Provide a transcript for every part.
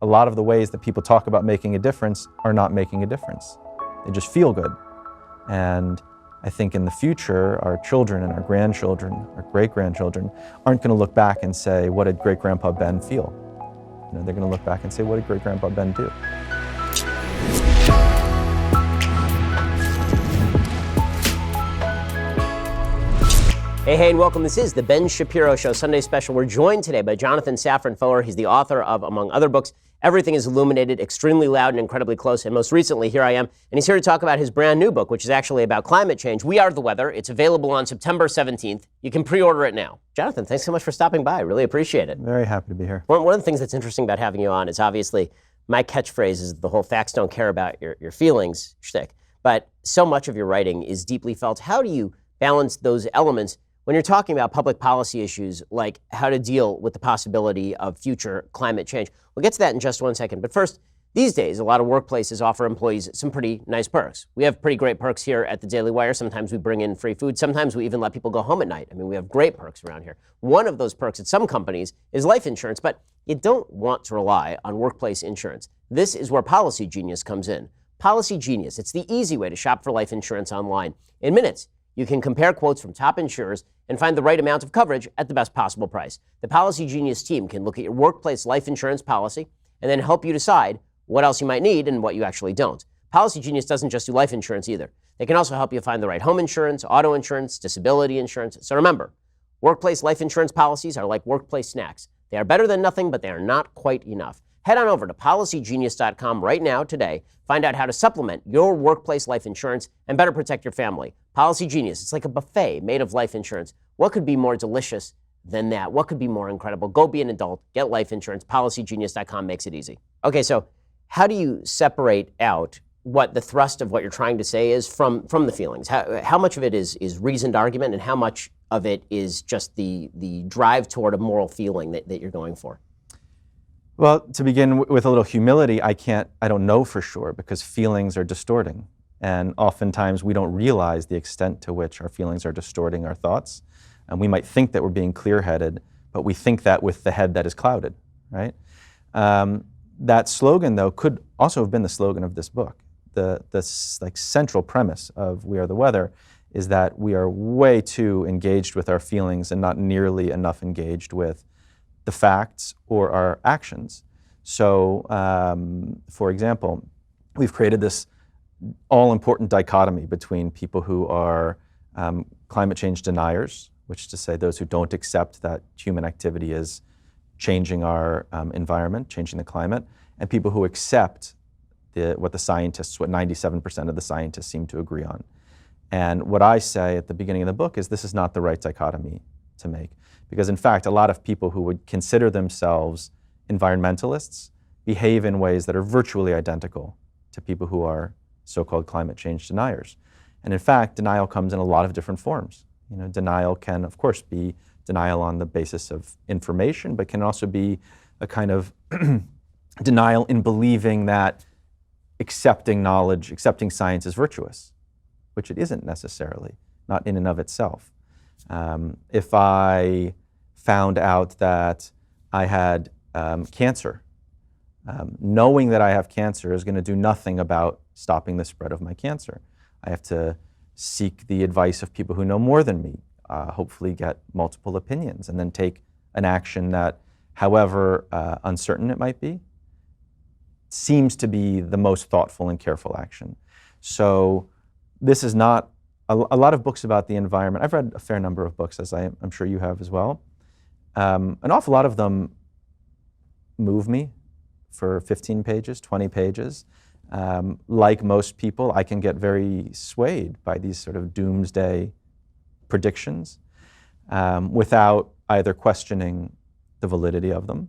a lot of the ways that people talk about making a difference are not making a difference. They just feel good. And I think in the future, our children and our grandchildren, our great-grandchildren, aren't going to look back and say, what did great-grandpa Ben feel? You know, they're going to look back and say, what did great-grandpa Ben do? Hey, and welcome. This is the Ben Shapiro Show Sunday Special. We're joined today by Jonathan Safran Foer. He's the author of, among other books, Everything is Illuminated, Extremely Loud and Incredibly Close. And most recently, here I am, and he's here to talk about his brand new book, which is actually about climate change. We Are the Weather. It's available on September 17th. You can pre-order it now. Jonathan, thanks so much for stopping by. I really appreciate it. Very happy to be here. One of the things that's interesting about having you on is obviously my catchphrase is the whole facts don't care about your feelings shtick. But so much of your writing is deeply felt. How do you balance those elements when you're talking about public policy issues like how to deal with the possibility of future climate change? We'll get to that in just one second. But first, these days, a lot of workplaces offer employees some pretty nice perks. We have pretty great perks here at the Daily Wire. Sometimes we bring in free food. Sometimes we even let people go home at night. I mean, we have great perks around here. One of those perks at some companies is life insurance, but you don't want to rely on workplace insurance. This is where Policy Genius comes in. Policy Genius, it's the easy way to shop for life insurance online. In minutes, you can compare quotes from top insurers and find the right amount of coverage at the best possible price. The Policy Genius team can look at your workplace life insurance policy and then help you decide what else you might need and what you actually don't. Policy Genius doesn't just do life insurance either. They can also help you find the right home insurance, auto insurance, disability insurance. So remember, workplace life insurance policies are like workplace snacks. They are better than nothing, but they are not quite enough. Head on over to policygenius.com right now today. Find out how to supplement your workplace life insurance and better protect your family. Policy Genius, it's like a buffet made of life insurance. What could be more delicious than that? What could be more incredible? Go be an adult, get life insurance. Policygenius.com makes it easy. Okay, so how do you separate out what the thrust of what you're trying to say is from the feelings? How much of it is reasoned argument and how much of it is just the drive toward a moral feeling that you're going for? Well, to begin with a little humility, I don't know for sure because feelings are distorting. And oftentimes we don't realize the extent to which our feelings are distorting our thoughts. And we might think that we're being clear-headed, but we think that with the head that is clouded, right? That slogan, though, could also have been the slogan of this book. The central premise of We Are the Weather is that we are way too engaged with our feelings and not nearly enough engaged with the facts or our actions. So, for example, we've created this all-important dichotomy between people who are climate change deniers, which is to say those who don't accept that human activity is changing our environment, changing the climate, and people who accept what 97% of the scientists seem to agree on. And what I say at the beginning of the book is this is not the right dichotomy to make. Because in fact, a lot of people who would consider themselves environmentalists behave in ways that are virtually identical to people who are so-called climate change deniers. And in fact, denial comes in a lot of different forms. You know, denial can, of course, be denial on the basis of information, but can also be a kind of denial in believing that accepting knowledge, accepting science is virtuous, which it isn't necessarily, not in and of itself. If I found out that I had cancer, knowing that I have cancer is going to do nothing about stopping the spread of my cancer. I have to seek the advice of people who know more than me, hopefully get multiple opinions, and then take an action that, however uncertain it might be, seems to be the most thoughtful and careful action. So this is not a lot of books about the environment. I've read a fair number of books, as I'm sure you have as well. An awful lot of them move me for 15 pages, 20 pages. Like most people, I can get very swayed by these sort of doomsday predictions without either questioning the validity of them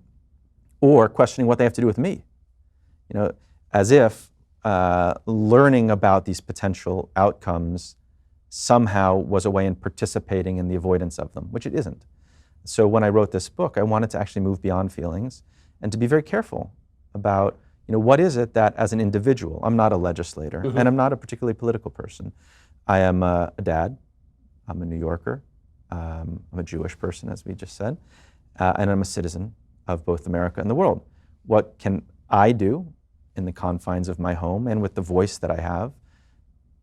or questioning what they have to do with me. You know, as if learning about these potential outcomes somehow was a way in participating in the avoidance of them, which it isn't. So when I wrote this book, I wanted to actually move beyond feelings and to be very careful about, you know, what is it that as an individual, I'm not a legislator, and I'm not a particularly political person. I am a dad, I'm a New Yorker, I'm a Jewish person, as we just said, and I'm a citizen of both America and the world. What can I do in the confines of my home and with the voice that I have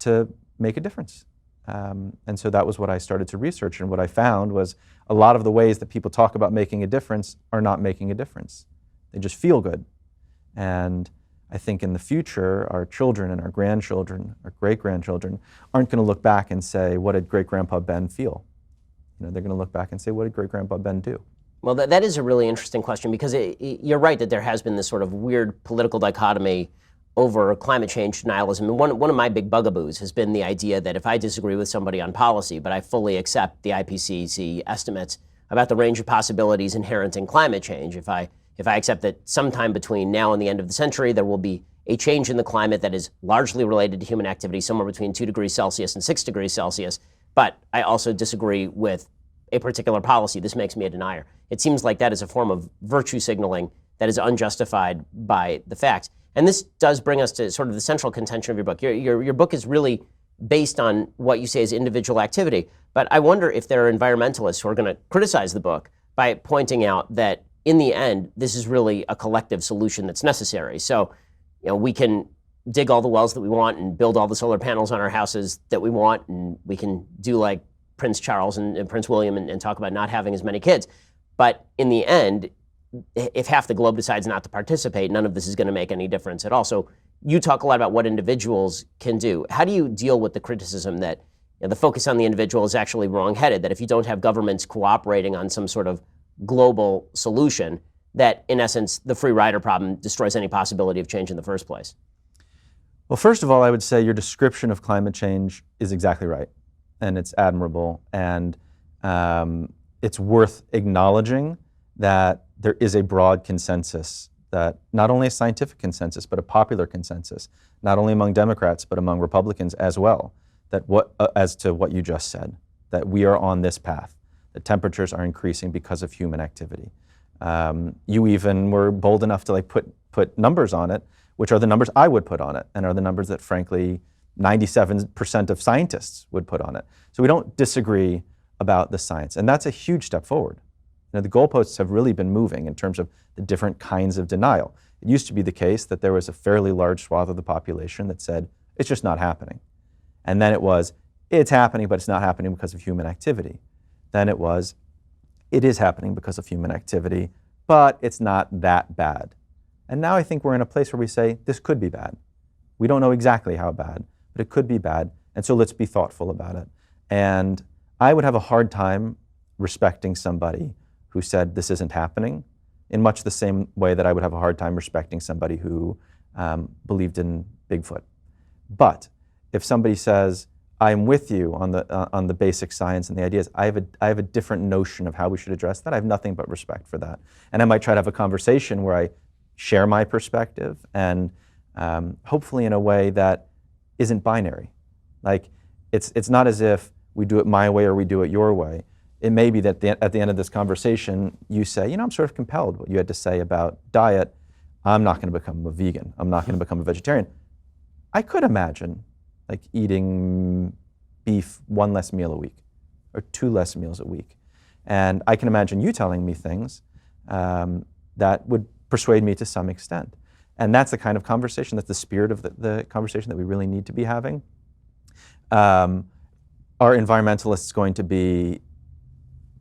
to make a difference. And so that was what I started to research, and what I found was a lot of the ways that people talk about making a difference are not making a difference. They just feel good. And I think in the future, our children and our grandchildren, our great-grandchildren, aren't going to look back and say, what did great-grandpa Ben feel? They're going to look back and say, what did great-grandpa Ben do? Well, that is a really interesting question, because you're right that there has been this sort of weird political dichotomy over climate change denialism. And one of my big bugaboos has been the idea that if I disagree with somebody on policy, but I fully accept the IPCC estimates about the range of possibilities inherent in climate change, if I accept that sometime between now and the end of the century, there will be a change in the climate that is largely related to human activity, somewhere between 2 degrees Celsius and 6 degrees Celsius, but I also disagree with a particular policy, this makes me a denier. It seems like that is a form of virtue signaling that is unjustified by the facts. And this does bring us to sort of the central contention of your book. Your book is really based on what you say is individual activity, but I wonder if there are environmentalists who are going to criticize the book by pointing out that in the end, this is really a collective solution that's necessary. So, we can dig all the wells that we want and build all the solar panels on our houses that we want, and we can do like Prince Charles and Prince William and talk about not having as many kids. But in the end, if half the globe decides not to participate, none of this is going to make any difference at all. So you talk a lot about what individuals can do. How do you deal with the criticism that the focus on the individual is actually wrong-headed, that if you don't have governments cooperating on some sort of global solution, that in essence, the free rider problem destroys any possibility of change in the first place? Well, first of all, I would say your description of climate change is exactly right, and it's admirable, and it's worth acknowledging that there is a broad consensus, that not only a scientific consensus, but a popular consensus, not only among Democrats, but among Republicans as well, that as to what you just said, that we are on this path, that temperatures are increasing because of human activity. You even were bold enough to put numbers on it, which are the numbers I would put on it, and are the numbers that, frankly, 97% of scientists would put on it. So we don't disagree about the science, and that's a huge step forward. The goalposts have really been moving in terms of the different kinds of denial. It used to be the case that there was a fairly large swath of the population that said, it's just not happening. And then it was, it's happening, but it's not happening because of human activity. Then it was, it is happening because of human activity, but it's not that bad. And now I think we're in a place where we say, this could be bad. We don't know exactly how bad, but it could be bad, and so let's be thoughtful about it. And I would have a hard time respecting somebody who said this isn't happening, in much the same way that I would have a hard time respecting somebody who believed in Bigfoot. But if somebody says, I'm with you on the basic science and the ideas, I have a different notion of how we should address that. I have nothing but respect for that. And I might try to have a conversation where I share my perspective, and hopefully in a way that isn't binary. Like, it's not as if we do it my way or we do it your way. It may be that at the end of this conversation, you say, I'm sort of compelled what you had to say about diet. I'm not going to become a vegan. I'm not going to become a vegetarian. I could imagine like eating beef 1 less meal a week or 2 less meals a week. And I can imagine you telling me things that would persuade me to some extent. And that's the kind of conversation, that's the spirit of the conversation that we really need to be having. Are environmentalists going to be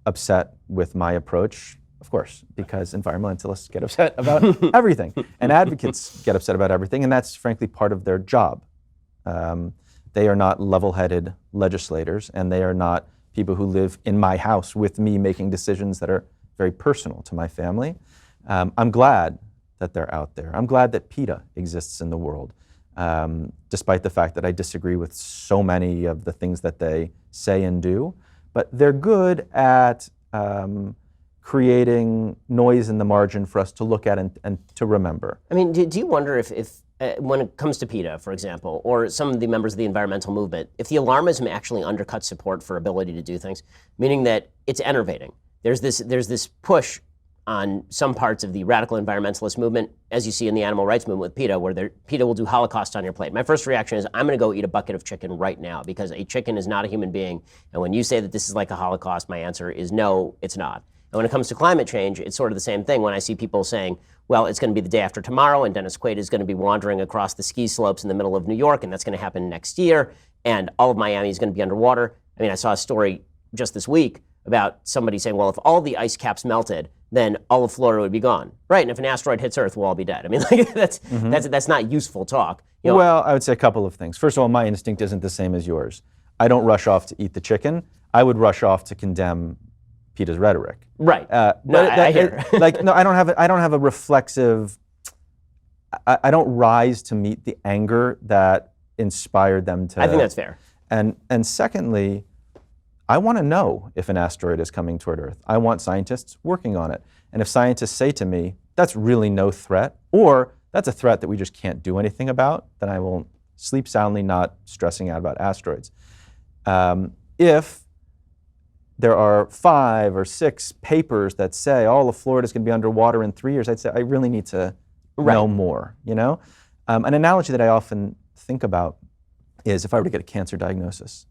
upset with my approach? Of course, because environmentalists get upset about everything, and advocates get upset about everything, and that's frankly part of their job. They are not level-headed legislators, and they are not people who live in my house with me making decisions that are very personal to my family. I'm glad that they're out there. I'm glad that PETA exists in the world, despite the fact that I disagree with so many of the things that they say and do. But they're good at creating noise in the margin for us to look at and to remember. I mean, do you wonder if when it comes to PETA, for example, or some of the members of the environmental movement, if the alarmism actually undercuts support for ability to do things, meaning that it's enervating? There's this push on some parts of the radical environmentalist movement, as you see in the animal rights movement with PETA, where PETA will do Holocaust on your plate. My first reaction is, I'm going to go eat a bucket of chicken right now, because a chicken is not a human being. And when you say that this is like a Holocaust, my answer is no, it's not. And when it comes to climate change, it's sort of the same thing. When I see people saying, well, it's going to be the day after tomorrow, and Dennis Quaid is going to be wandering across the ski slopes in the middle of New York, and that's going to happen next year, and all of Miami is going to be underwater. I mean, I saw a story just this week about somebody saying, well, if all the ice caps melted, then all of Florida would be gone. Right, and if an asteroid hits Earth, we'll all be dead. I mean, like, that's not useful talk. You know, well, I would say a couple of things. First of all, my instinct isn't the same as yours. I don't rush off to eat the chicken. I would rush off to condemn Peter's rhetoric. Right. I hear. No, I don't have a reflexive. I don't rise to meet the anger that inspired them to. I think that's fair. And secondly, I want to know if an asteroid is coming toward Earth. I want scientists working on it. And if scientists say to me, that's really no threat, or that's a threat that we just can't do anything about, then I will sleep soundly, not stressing out about asteroids. If there are 5 or 6 papers that say all of Florida is going to be underwater in 3 years, I'd say I really need to know more. You know, an analogy that I often think about is if I were to get a cancer diagnosis.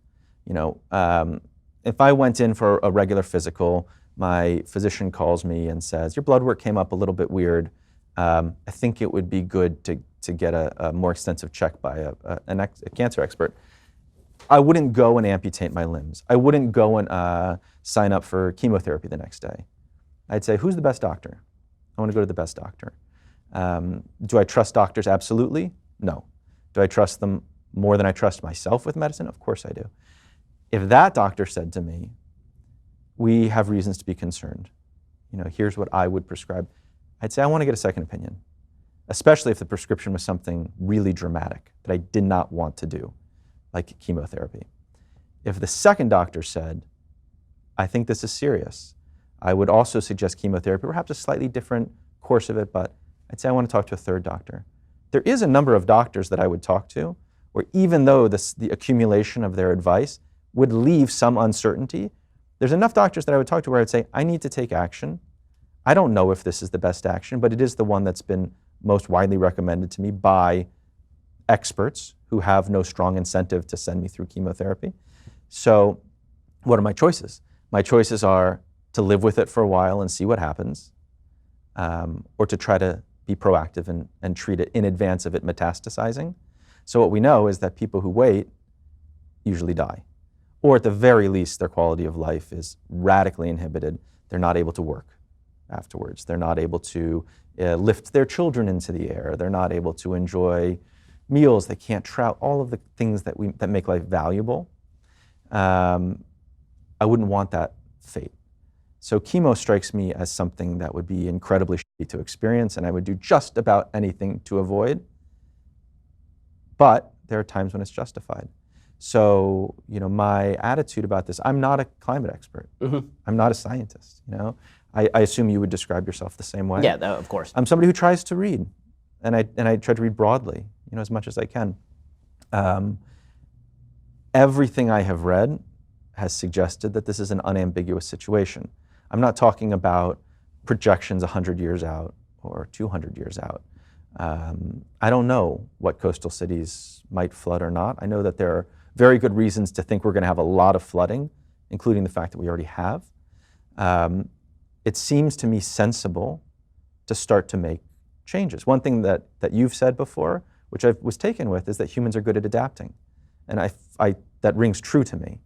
You know, if I went in for a regular physical, my physician calls me and says, your blood work came up a little bit weird. I think it would be good to get a more extensive check by a cancer expert. I wouldn't go and amputate my limbs. I wouldn't go and sign up for chemotherapy the next day. I'd say, who's the best doctor? I want to go to the best doctor. Do I trust doctors? Absolutely. No. Do I trust them more than I trust myself with medicine? Of course I do. If that doctor said to me, we have reasons to be concerned, you know, here's what I would prescribe, I'd say I want to get a second opinion, especially if the prescription was something really dramatic that I did not want to do, like chemotherapy. If the second doctor said, I think this is serious, I would also suggest chemotherapy, perhaps a slightly different course of it, but I'd say I want to talk to a third doctor. There is a number of doctors that I would talk to where even though the accumulation of their advice would leave some uncertainty, there's enough doctors that I would talk to where I'd say, I need to take action. I don't know if this is the best action, but it is the one that's been most widely recommended to me by experts who have no strong incentive to send me through chemotherapy. So what are my choices? My choices are to live with it for a while and see what happens, or to try to be proactive and treat it in advance of it metastasizing. So what we know is that people who wait usually die, or at the very least, their quality of life is radically inhibited. They're not able to work afterwards. They're not able to lift their children into the air. They're not able to enjoy meals. They can't travel. All of the things that make life valuable. I wouldn't want that fate. So chemo strikes me as something that would be incredibly shitty to experience, and I would do just about anything to avoid. But there are times when it's justified. So, you know, my attitude about this, I'm not a climate expert. Mm-hmm. I'm not a scientist, you know. I assume you would describe yourself the same way. Yeah, of course. I'm somebody who tries to read, and I try to read broadly, you know, as much as I can. Everything I have read has suggested that this is an unambiguous situation. I'm not talking about projections 100 years out or 200 years out. I don't know what coastal cities might flood or not. I know that there are very good reasons to think we're going to have a lot of flooding, including the fact that we already have. It seems to me sensible to start to make changes. One thing that you've said before, which I was taken with, is that humans are good at adapting. And that rings true to me.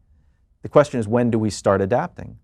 The question is, when do we start adapting?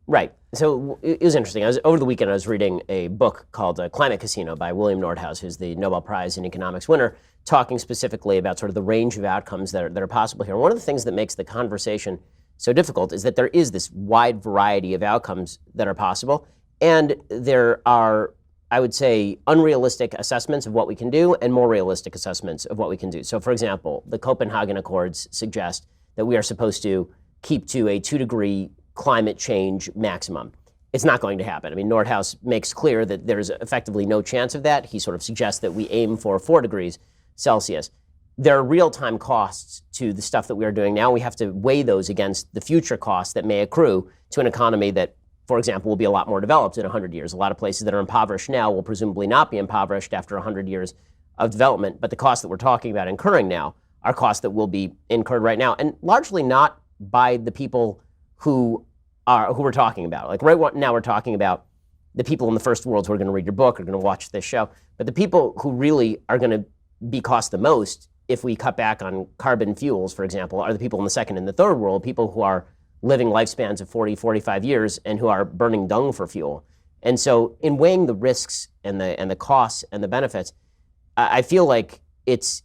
Right. So it was interesting. Over the weekend, I was reading a book called Climate Casino by William Nordhaus, who's the Nobel Prize in Economics winner, talking specifically about sort of the range of outcomes that are possible here. One of the things that makes the conversation so difficult is that there is this wide variety of outcomes that are possible, and there are, I would say, unrealistic assessments of what we can do and more realistic assessments of what we can do. So, for example, the Copenhagen Accords suggest that we are supposed to keep to a 2-degree climate change maximum. It's not going to happen. I mean, Nordhaus makes clear that there's effectively no chance of that. He sort of suggests that we aim for 4 degrees Celsius. There are real-time costs to the stuff that we are doing now. We have to weigh those against the future costs that may accrue to an economy that, for example, will be a lot more developed in 100 years. A lot of places that are impoverished now will presumably not be impoverished after 100 years of development, but the costs that we're talking about incurring now are costs that will be incurred right now, and largely not by the people who who we're talking about. Like now we're talking about the people in the first world who are going to read your book, are going to watch this show. But the people who really are going to be cost the most if we cut back on carbon fuels, for example, are the people in the second and the third world, people who are living lifespans of 40, 45 years and who are burning dung for fuel. And so in weighing the risks and the costs and the benefits, I feel like it's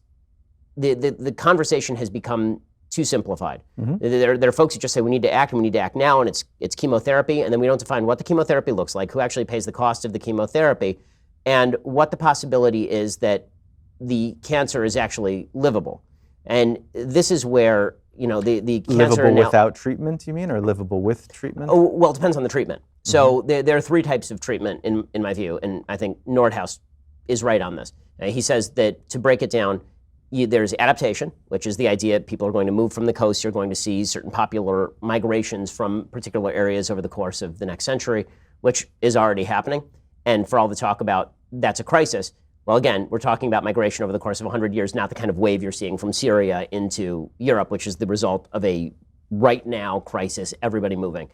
the conversation has become too simplified. There are folks who just say we need to act and we need to act now, and it's chemotherapy, and then we don't define what the chemotherapy looks like, who actually pays the cost of the chemotherapy, and what the possibility is that the cancer is actually livable. And this is where, you know, the cancer livable without treatment, you mean, or livable with treatment? Oh, well, it depends on the treatment. So there are three types of treatment in my view, and I think Nordhaus is right on this. He says that to break it down, there's adaptation, which is the idea people are going to move from the coast. You're going to see certain popular migrations from particular areas over the course of the next century, which is already happening. And for all the talk about that's a crisis, well, again, we're talking about migration over the course of 100 years, not the kind of wave you're seeing from Syria into Europe, which is the result of a right now crisis, everybody moving.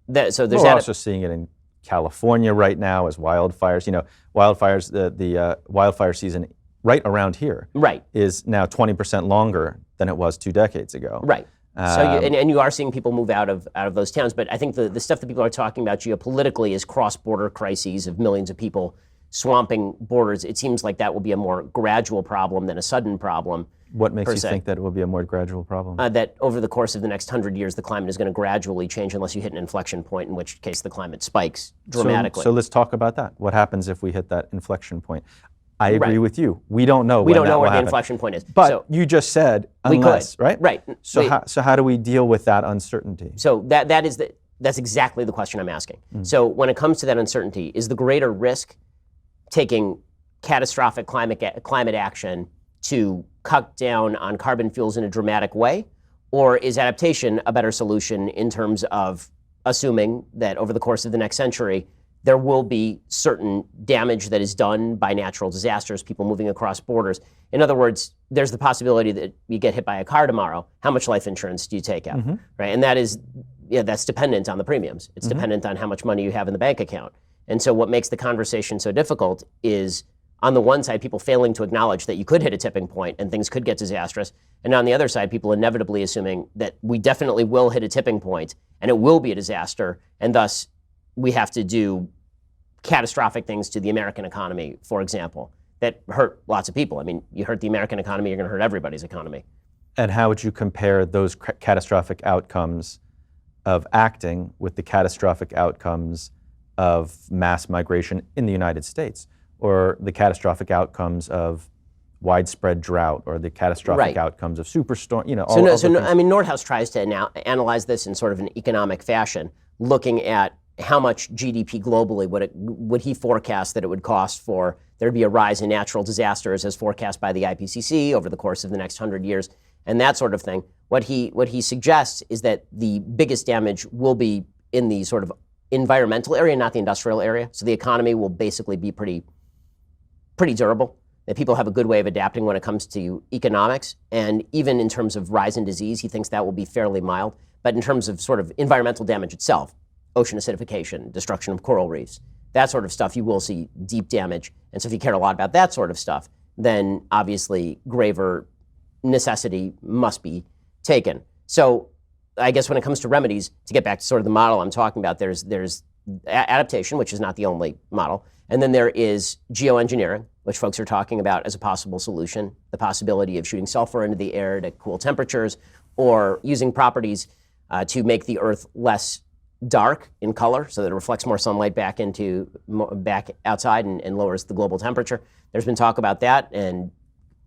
So there's we're also seeing it in California right now as wildfires. You know, wildfires, the wildfire season right around here is now 20% longer than it was 2 decades ago. Right. So you are seeing people move out of those towns, but I think the stuff that people are talking about geopolitically is cross-border crises of millions of people swamping borders. It seems like that will be a more gradual problem than a sudden problem. What makes you think that it will be a more gradual problem? That over the course of the next 100 years, the climate is going to gradually change unless you hit an inflection point, in which case the climate spikes dramatically. So let's talk about that. What happens if we hit that inflection point? I agree with you. We don't know. We don't know where the inflection point is. But you just said unless, right? Right. So how do we deal with that uncertainty? So that's exactly the question I'm asking. So when it comes to that uncertainty, is the greater risk taking catastrophic climate action to cut down on carbon fuels in a dramatic way, or is adaptation a better solution in terms of assuming that over the course of the next century there will be certain damage that is done by natural disasters, people moving across borders? In other words, there's the possibility that you get hit by a car tomorrow. How much life insurance do you take out? Right? And that's dependent on the premiums. It's dependent on how much money you have in the bank account. And so what makes the conversation so difficult is, on the one side, people failing to acknowledge that you could hit a tipping point and things could get disastrous. And on the other side, people inevitably assuming that we definitely will hit a tipping point and it will be a disaster. And thus, we have to do catastrophic things to the American economy, for example, that hurt lots of people. I mean, you hurt the American economy, you're going to hurt everybody's economy. And how would you compare those catastrophic outcomes of acting with the catastrophic outcomes of mass migration in the United States, or the catastrophic outcomes of widespread drought, or the catastrophic outcomes of superstorm, you know, I mean, Nordhaus tries to analyze this in sort of an economic fashion, looking at how much GDP globally would he forecast that it would cost for there to be a rise in natural disasters as forecast by the IPCC over the course of the next 100 years, and that sort of thing. What he suggests is that the biggest damage will be in the sort of environmental area, not the industrial area. So the economy will basically be pretty durable, that people have a good way of adapting when it comes to economics. And even in terms of rise in disease, he thinks that will be fairly mild. But in terms of sort of environmental damage itself, ocean acidification, destruction of coral reefs, that sort of stuff, you will see deep damage. And so if you care a lot about that sort of stuff, then obviously graver necessity must be taken. So I guess when it comes to remedies, to get back to sort of the model I'm talking about, there's adaptation, which is not the only model. And then there is geoengineering, which folks are talking about as a possible solution, the possibility of shooting sulfur into the air to cool temperatures, or using properties to make the Earth less dark in color so that it reflects more sunlight back outside and lowers the global temperature. There's been talk about that, and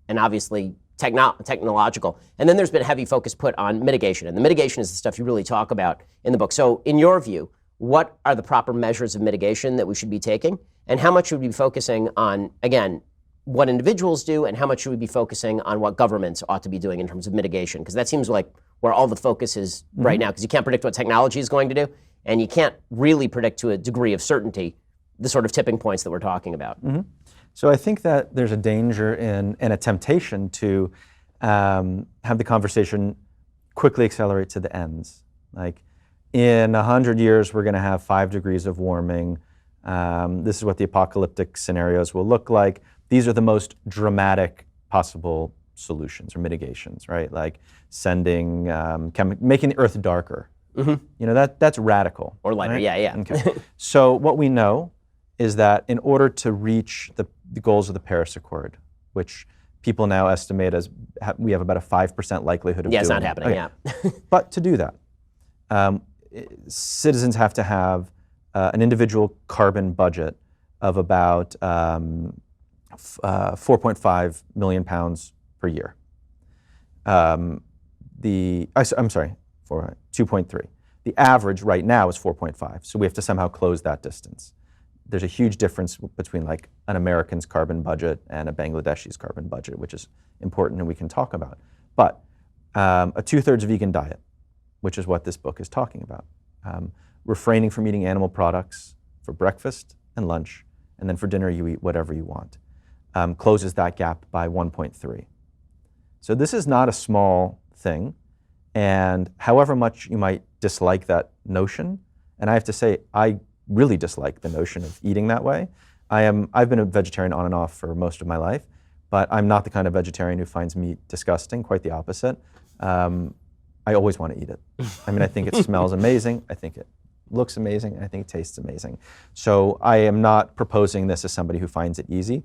obviously technological. And then there's been heavy focus put on mitigation. And the mitigation is the stuff you really talk about in the book. So in your view, what are the proper measures of mitigation that we should be taking? And how much should we be focusing on, again, what individuals do, and how much should we be focusing on what governments ought to be doing in terms of mitigation? Because that seems like where all the focus is right now, because you can't predict what technology is going to do, and you can't really predict to a degree of certainty the sort of tipping points that we're talking about. So I think that there's a danger and a temptation to have the conversation quickly accelerate to the ends. Like, in 100 years, we're going to have 5 degrees of warming. This is what the apocalyptic scenarios will look like. These are the most dramatic possible solutions or mitigations, right? Like sending, making the Earth darker. That's radical. Or lighter, right? yeah. Okay. So what we know is that in order to reach the goals of the Paris Accord, which people now estimate as we have about a 5% likelihood of doing. Yeah, it's not happening, yeah. But to do that, citizens have to have an individual carbon budget of about 4.5 million pounds per year. I'm sorry, 2.3. The average right now is 4.5, so we have to somehow close that distance. There's a huge difference between like an American's carbon budget and a Bangladeshi's carbon budget, which is important and we can talk about. But a 2/3 vegan diet, which is what this book is talking about. Refraining from eating animal products for breakfast and lunch, and then for dinner you eat whatever you want, closes that gap by 1.3. So this is not a small thing, and however much you might dislike that notion, and I have to say, I really dislike the notion of eating that way. I've been a vegetarian on and off for most of my life, but I'm not the kind of vegetarian who finds meat disgusting, quite the opposite. I always want to eat it. I mean, I think it smells amazing, I think it looks amazing, and I think it tastes amazing. So I am not proposing this as somebody who finds it easy.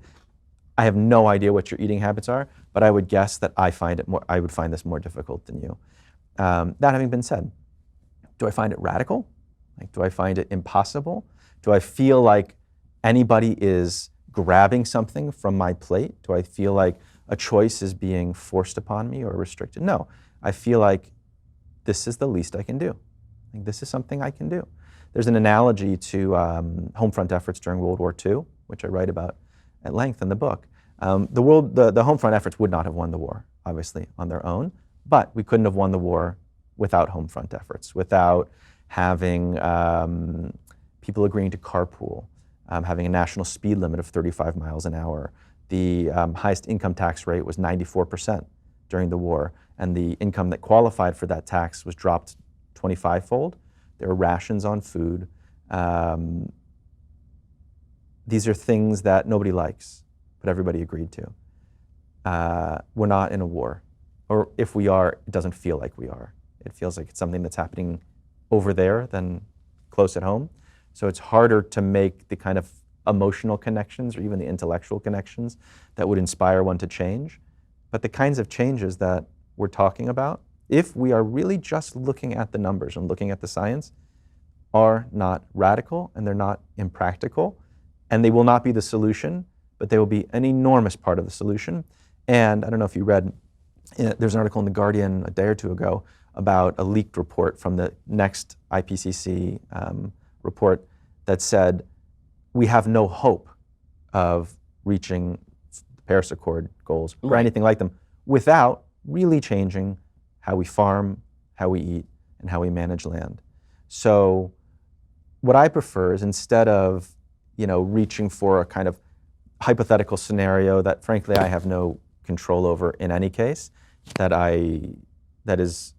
I have no idea what your eating habits are, but I would guess that I would find this more difficult than you. That having been said, do I find it radical? Like, do I find it impossible? Do I feel like anybody is grabbing something from my plate? Do I feel like a choice is being forced upon me or restricted? No, I feel like this is the least I can do. Like, this is something I can do. There's an analogy to homefront efforts during World War II, which I write about at length in the book. The homefront efforts would not have won the war, obviously, on their own, but we couldn't have won the war without homefront efforts, without having people agreeing to carpool, having a national speed limit of 35 miles an hour. The highest income tax rate was 94% during the war, and the income that qualified for that tax was dropped 25-fold. There were rations on food. These are things that nobody likes, but everybody agreed to. We're not in a war, or if we are, it doesn't feel like we are. It feels like it's something that's happening over there than close at home. So it's harder to make the kind of emotional connections or even the intellectual connections that would inspire one to change. But the kinds of changes that we're talking about, if we are really just looking at the numbers and looking at the science, are not radical and they're not impractical, and they will not be the solution, but they will be an enormous part of the solution. And I don't know if you read, there's an article in The Guardian a day or two ago about a leaked report from the next IPCC report that said we have no hope of reaching the Paris Accord goals or anything like them without really changing how we farm, how we eat, and how we manage land. So what I prefer is, instead of reaching for a kind of hypothetical scenario that frankly I have no control over in any case, that is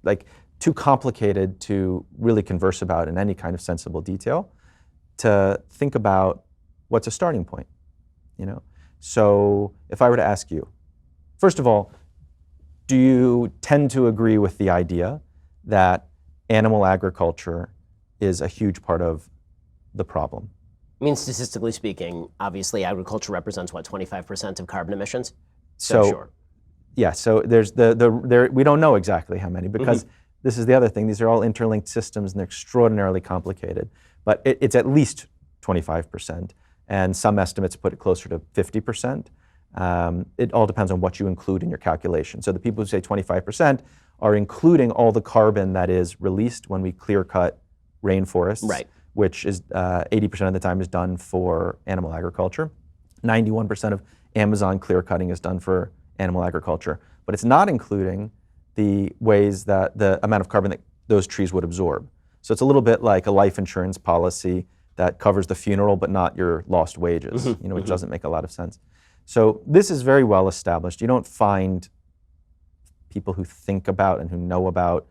like too complicated to really converse about in any kind of sensible detail, to think about what's a starting point, So if I were to ask you, first of all, do you tend to agree with the idea that animal agriculture is a huge part of the problem? I mean, statistically speaking, obviously agriculture represents, 25% of carbon emissions? So sure. Yeah, so there's we don't know exactly how many, because this is the other thing. These are all interlinked systems and they're extraordinarily complicated. But it's at least 25%, and some estimates put it closer to 50%. It all depends on what you include in your calculation. So the people who say 25% are including all the carbon that is released when we clear cut rainforests, right, which is 80% of the time is done for animal agriculture. 91% of Amazon clear cutting is done for animal agriculture, but it's not including the ways that the amount of carbon that those trees would absorb. So it's a little bit like a life insurance policy that covers the funeral but not your lost wages, which doesn't make a lot of sense. So this is very well established. You don't find people who think about and who know about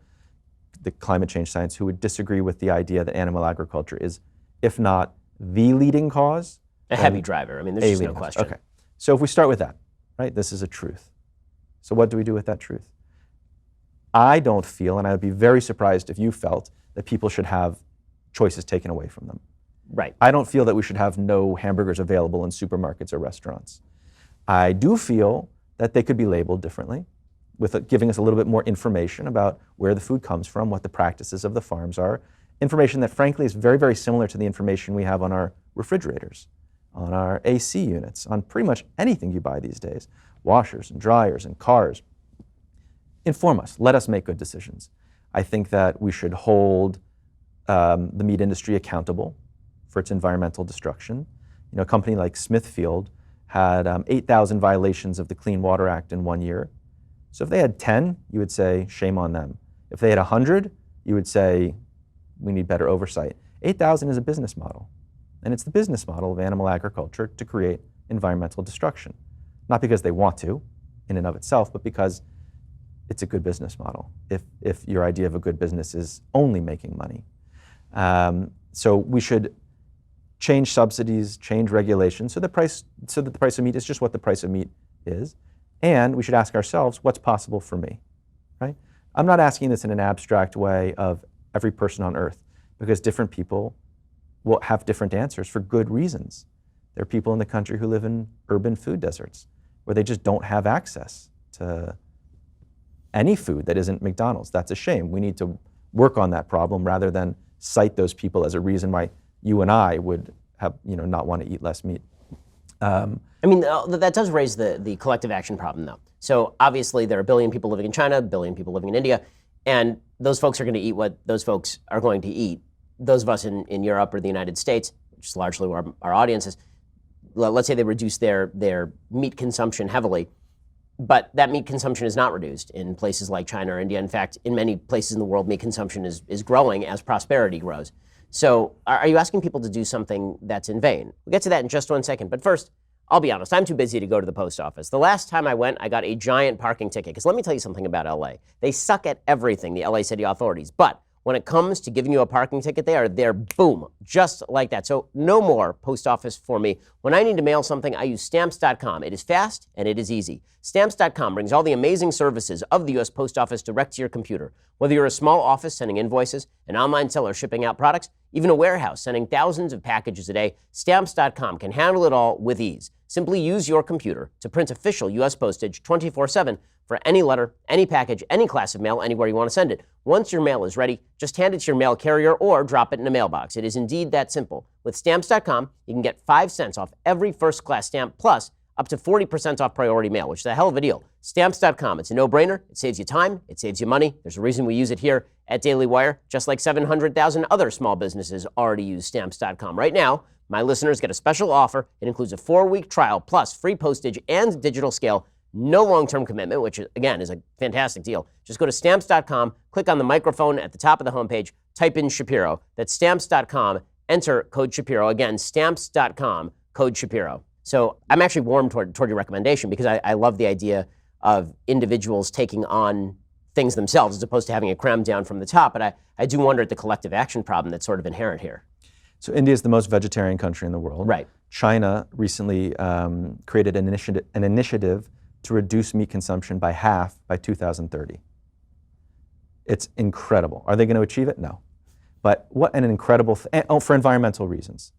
the climate change science who would disagree with the idea that animal agriculture is, if not the leading cause, a heavy driver. I mean, there's just no leading cause. question. Okay, so if we start with that, right, this is a truth. So what do we do with that truth? I don't feel, and I would be very surprised if you felt, that people should have choices taken away from them. Right. I don't feel that we should have no hamburgers available in supermarkets or restaurants. I do feel that they could be labeled differently, with giving us a little bit more information about where the food comes from, what the practices of the farms are, information that frankly is very, very similar to the information we have on our refrigerators, on our AC units, on pretty much anything you buy these days, washers and dryers and cars. Inform us, let us make good decisions. I think that we should hold the meat industry accountable for its environmental destruction. You know, a company like Smithfield had 8,000 violations of the Clean Water Act in 1 year. So if they had 10, you would say, shame on them. If they had 100, you would say, we need better oversight. 8,000 is a business model. And it's the business model of animal agriculture to create environmental destruction. Not because they want to, in and of itself, but because it's a good business model. If your idea of a good business is only making money. So we should change subsidies, change regulations, so that the price of meat is just what the price of meat is. And we should ask ourselves, what's possible for me, right? I'm not asking this in an abstract way of every person on earth, because different people will have different answers for good reasons. There are people in the country who live in urban food deserts, where they just don't have access to any food that isn't McDonald's. That's a shame. We need to work on that problem rather than cite those people as a reason why you and I would have, not want to eat less meat. I mean, that does raise the collective action problem, though. So obviously there are a billion people living in China, a billion people living in India, and those folks are going to eat what those folks are going to eat. Those of us in Europe or the United States, which is largely where our audience is, let's say they reduce their meat consumption heavily, but that meat consumption is not reduced in places like China or India. In fact, in many places in the world, meat consumption is growing as prosperity grows. So are you asking people to do something that's in vain? We'll get to that in just 1 second. But first, I'll be honest, I'm too busy to go to the post office. The last time I went, I got a giant parking ticket. Because let me tell you something about LA. They suck at everything, the LA city authorities. But when it comes to giving you a parking ticket, they are there, boom, just like that. So no more post office for me. When I need to mail something, I use Stamps.com. It is fast and it is easy. Stamps.com brings all the amazing services of the U.S. Post Office direct to your computer. Whether you're a small office sending invoices, an online seller shipping out products, even a warehouse sending thousands of packages a day, Stamps.com can handle it all with ease. Simply use your computer to print official U.S. postage 24/7 for any letter, any package, any class of mail, anywhere you want to send it. Once your mail is ready, just hand it to your mail carrier or drop it in a mailbox. It is indeed that simple. With Stamps.com, you can get 5 cents off every first-class stamp, plus up to 40% off priority mail, which is a hell of a deal. Stamps.com, it's a no-brainer. It saves you time. It saves you money. There's a reason we use it here at Daily Wire, just like 700,000 other small businesses already use Stamps.com. Right now, my listeners get a special offer. It includes a 4-week trial, plus free postage and digital scale. No long-term commitment, which, again, is a fantastic deal. Just go to Stamps.com, click on the microphone at the top of the homepage, type in Shapiro. That's Stamps.com, enter code Shapiro. Again, Stamps.com, code Shapiro. So I'm actually warm toward your recommendation because I love the idea of individuals taking on things themselves as opposed to having it crammed down from the top. But I do wonder at the collective action problem that's sort of inherent here. So India is the most vegetarian country in the world. Right. China recently created an initiative to reduce meat consumption by half by 2030. It's incredible. Are they going to achieve it? No. But what an incredible for environmental reasons.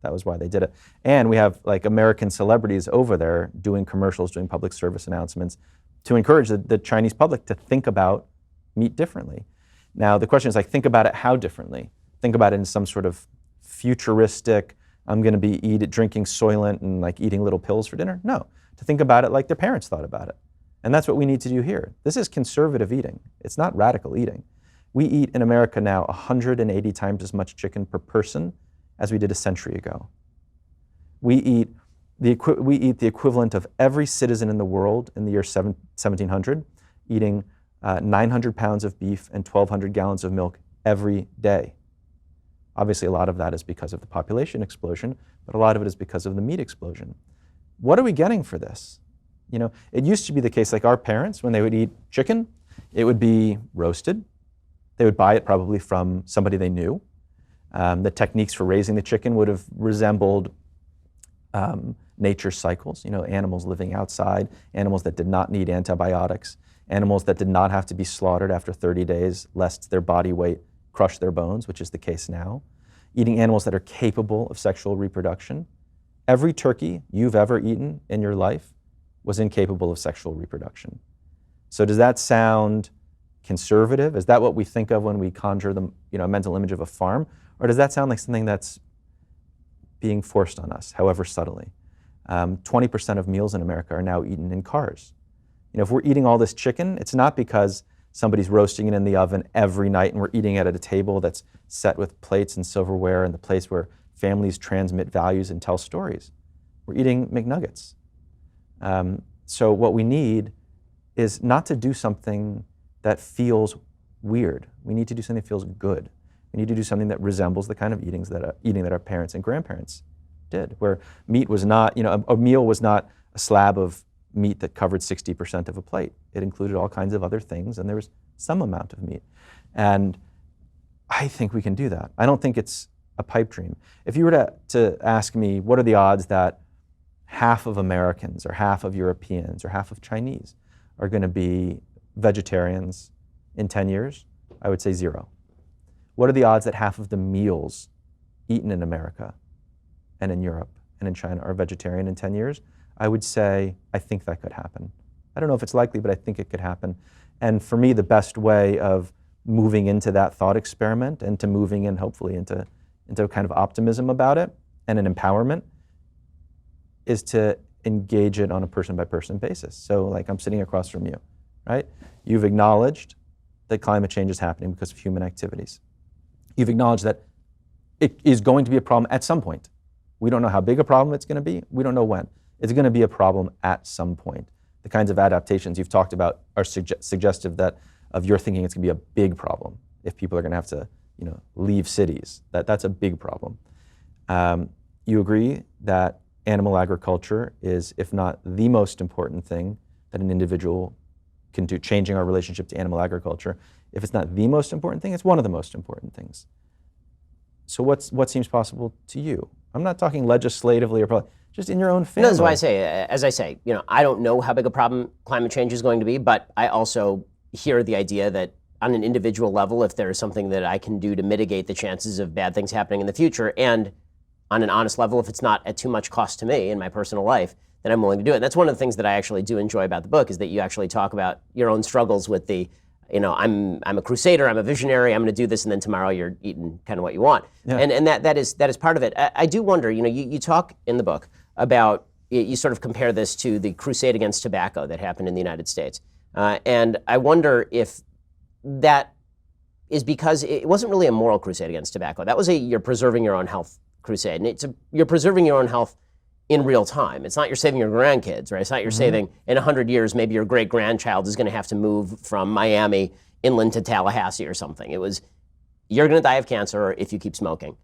That was why they did it. And we have like American celebrities over there doing commercials, doing public service announcements to encourage the Chinese public to think about meat differently. Now the question is like, think about it how differently? Think about it in some sort of futuristic, I'm going to be drinking Soylent and like eating little pills for dinner? No. To think about it like their parents thought about it. And that's what we need to do here. This is conservative eating. It's not radical eating. We eat in America now 180 times as much chicken per person as we did a century ago. We eat the equivalent of every citizen in the world in the year 1700, eating 900 pounds of beef and 1,200 gallons of milk every day. Obviously, a lot of that is because of the population explosion, but a lot of it is because of the meat explosion. What are we getting for this? You know, it used to be the case like our parents, when they would eat chicken, it would be roasted, They would buy it probably from somebody they knew. The techniques for raising the chicken would have resembled nature's cycles, animals living outside, animals that did not need antibiotics, animals that did not have to be slaughtered after 30 days lest their body weight crush their bones, which is the case now. Eating animals that are capable of sexual reproduction. Every turkey you've ever eaten in your life was incapable of sexual reproduction. So does that sound conservative? Is that what we think of when we conjure a mental image of a farm? Or does that sound like something that's being forced on us, however subtly? 20% of meals in America are now eaten in cars. If we're eating all this chicken, it's not because somebody's roasting it in the oven every night and we're eating it at a table that's set with plates and silverware and the place where families transmit values and tell stories. We're eating McNuggets. So what we need is not to do something that feels weird. We need to do something that feels good. We need to do something that resembles the kind of eating that our parents and grandparents did, where meat was not, a meal was not a slab of meat that covered 60% of a plate. It included all kinds of other things, and there was some amount of meat. And I think we can do that. I don't think it's a pipe dream. If you were to ask me, what are the odds that half of Americans or half of Europeans or half of Chinese are going to be vegetarians in 10 years, I would say 0. What are the odds that half of the meals eaten in America and in Europe and in China are vegetarian in 10 years? I would say, I think that could happen. I don't know if it's likely, but I think it could happen. And for me, the best way of moving into that thought experiment and to moving in, hopefully, into a kind of optimism about it and an empowerment is to engage it on a person-by-person basis. So like I'm sitting across from you, right? You've acknowledged that climate change is happening because of human activities. You've acknowledged that it is going to be a problem at some point. We don't know how big a problem it's going to be. We don't know when. It's going to be a problem at some point. The kinds of adaptations you've talked about are suggestive of your thinking it's going to be a big problem if people are going to have to leave cities. That's a big problem. You agree that animal agriculture is, if not the most important thing that an individual can do, changing our relationship to animal agriculture. If it's not the most important thing, it's one of the most important things. So what seems possible to you? I'm not talking legislatively or probably, just in your own family. No, that's why I say, as I say, I don't know how big a problem climate change is going to be, but I also hear the idea that on an individual level, if there is something that I can do to mitigate the chances of bad things happening in the future, and on an honest level, if it's not at too much cost to me in my personal life, then I'm willing to do it. And that's one of the things that I actually do enjoy about the book, is that you actually talk about your own struggles with the, I'm a crusader, I'm a visionary, I'm going to do this, and then tomorrow you're eating kind of what you want. Yeah. And that is part of it. I do wonder, you talk in the book about, you sort of compare this to the crusade against tobacco that happened in the United States. And I wonder if that is because it wasn't really a moral crusade against tobacco. That was you're preserving your own health crusade. And you're preserving your own health in real time. It's not you're saving your grandkids, right? It's not you're saving, in 100 years, maybe your great-grandchild is going to have to move from Miami inland to Tallahassee or something. It was, you're going to die of cancer if you keep smoking.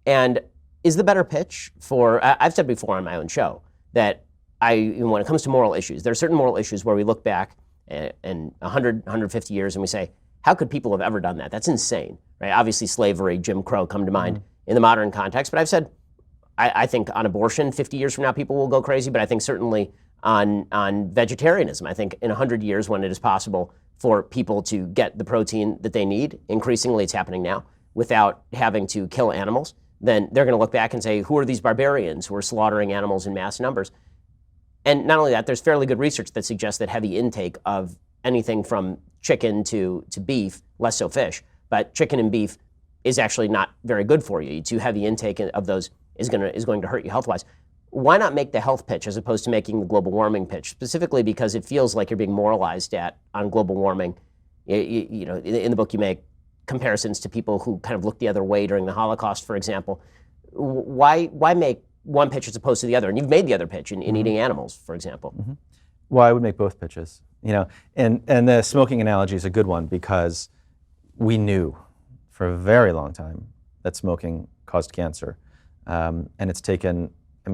And is the better pitch for, I've said before on my own show, that when it comes to moral issues, there are certain moral issues where we look back in 100, 150 years and we say, how could people have ever done that? That's insane, right? Obviously slavery, Jim Crow come to mind in the modern context, but I've said, I think on abortion, 50 years from now, people will go crazy, but I think certainly on vegetarianism, I think in 100 years when it is possible for people to get the protein that they need, increasingly it's happening now, without having to kill animals, then they're going to look back and say, who are these barbarians who are slaughtering animals in mass numbers? And not only that, there's fairly good research that suggests that heavy intake of anything from chicken to beef, less so fish, but chicken and beef is actually not very good for you. Too heavy intake of those is going to hurt you health-wise. Why not make the health pitch as opposed to making the global warming pitch? Specifically because it feels like you're being moralized on global warming. In the book you make comparisons to people who kind of looked the other way during the Holocaust, for example. Why make one pitch as opposed to the other? And you've made the other pitch in eating animals, for example. Well, I would make both pitches. And the smoking analogy is a good one because we knew for a very long time that smoking caused cancer. And it's taken,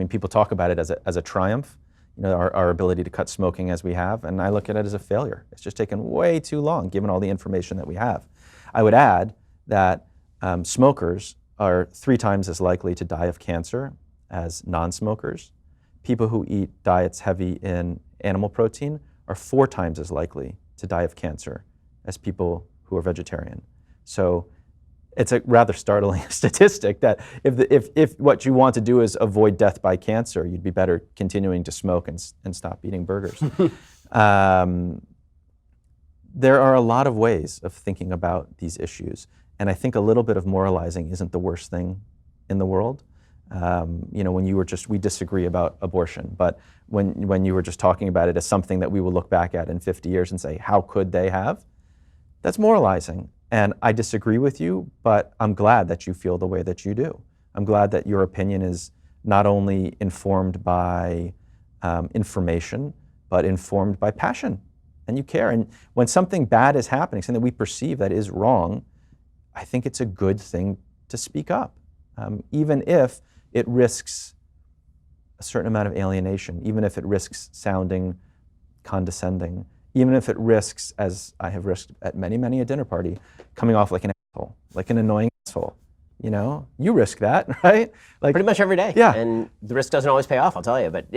people talk about it as a triumph, our ability to cut smoking as we have, and I look at it as a failure. It's just taken way too long, given all the information that we have. I would add that smokers are 3 times as likely to die of cancer as non-smokers. People who eat diets heavy in animal protein are 4 times as likely to die of cancer as people who are vegetarian. So it's a rather startling statistic that if what you want to do is avoid death by cancer, you'd be better continuing to smoke and stop eating burgers. There are a lot of ways of thinking about these issues, and I think a little bit of moralizing isn't the worst thing in the world. When you were we disagree about abortion, but when you were just talking about it as something that we will look back at in 50 years and say, how could they have? That's moralizing. And I disagree with you, but I'm glad that you feel the way that you do. I'm glad that your opinion is not only informed by information, but informed by passion, and you care. And when something bad is happening, something that we perceive that is wrong, I think it's a good thing to speak up, even if it risks a certain amount of alienation, even if it risks sounding condescending, even if it risks, as I have risked at many a dinner party, coming off like an asshole, like an annoying asshole. You risk that, right? Like pretty much every day. Yeah. And the risk doesn't always pay off, I'll tell you. But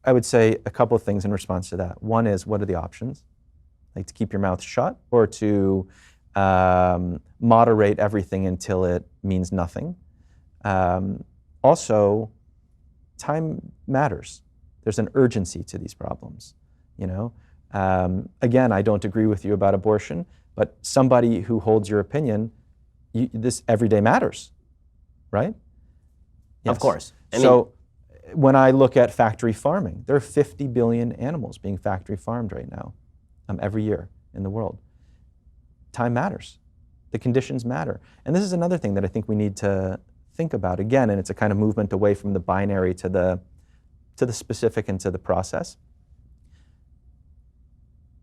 I would say a couple of things in response to that. One is, what are the options? Like to keep your mouth shut, or to moderate everything until it means nothing. Also, time matters. There's an urgency to these problems. Again, I don't agree with you about abortion, but somebody who holds your opinion, this every day matters, right? Yes. Of course. When I look at factory farming, there are 50 billion animals being factory farmed right now, every year in the world. Time matters. The conditions matter. And this is another thing that I think we need to think about again, and it's a kind of movement away from the binary to the specific and to the process.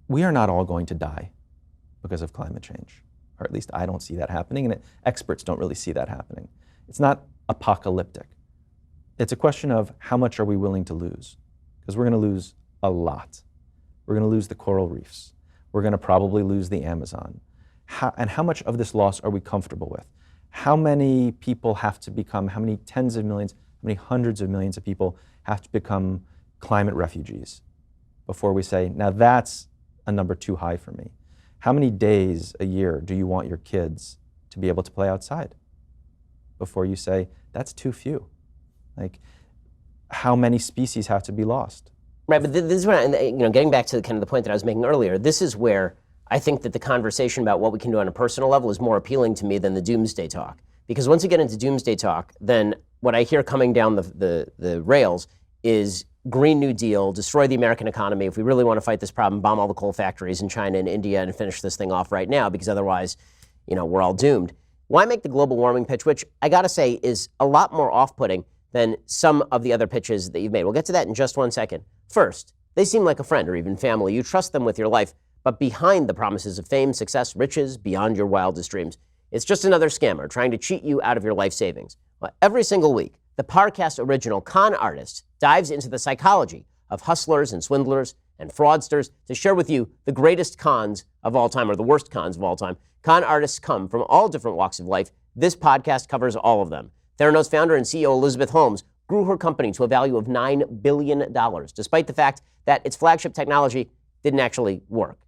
We are not all going to die because of climate change, or at least I don't see that happening, and experts don't really see that happening. It's not apocalyptic. It's a question of how much are we willing to lose, because we're going to lose a lot. We're going to lose the coral reefs. We're going to probably lose the Amazon. And how much of this loss are we comfortable with? How many people have to become, how many tens of millions, how many hundreds of millions of people have to become climate refugees before we say, now that's a number too high for me? How many days a year do you want your kids to be able to play outside before you say, that's too few? Like, how many species have to be lost? Right, but this is what getting back to kind of the point that I was making earlier, this is where I think that the conversation about what we can do on a personal level is more appealing to me than the doomsday talk. Because once you get into doomsday talk, then what I hear coming down the rails is Green New Deal, destroy the American economy. If we really want to fight this problem, bomb all the coal factories in China and India and finish this thing off right now, because otherwise, we're all doomed. Why make the global warming pitch, which I gotta say is a lot more off-putting than some of the other pitches that you've made? We'll get to that in just one second. First, they seem like a friend or even family. You trust them with your life, but behind the promises of fame, success, riches, beyond your wildest dreams, it's just another scammer trying to cheat you out of your life savings. Well, every single week, the Parcast original Con Artist dives into the psychology of hustlers and swindlers and fraudsters to share with you the greatest cons of all time, or the worst cons of all time. Con artists come from all different walks of life. This podcast covers all of them. Theranos founder and CEO Elizabeth Holmes grew her company to a value of $9 billion, despite the fact that its flagship technology didn't actually work.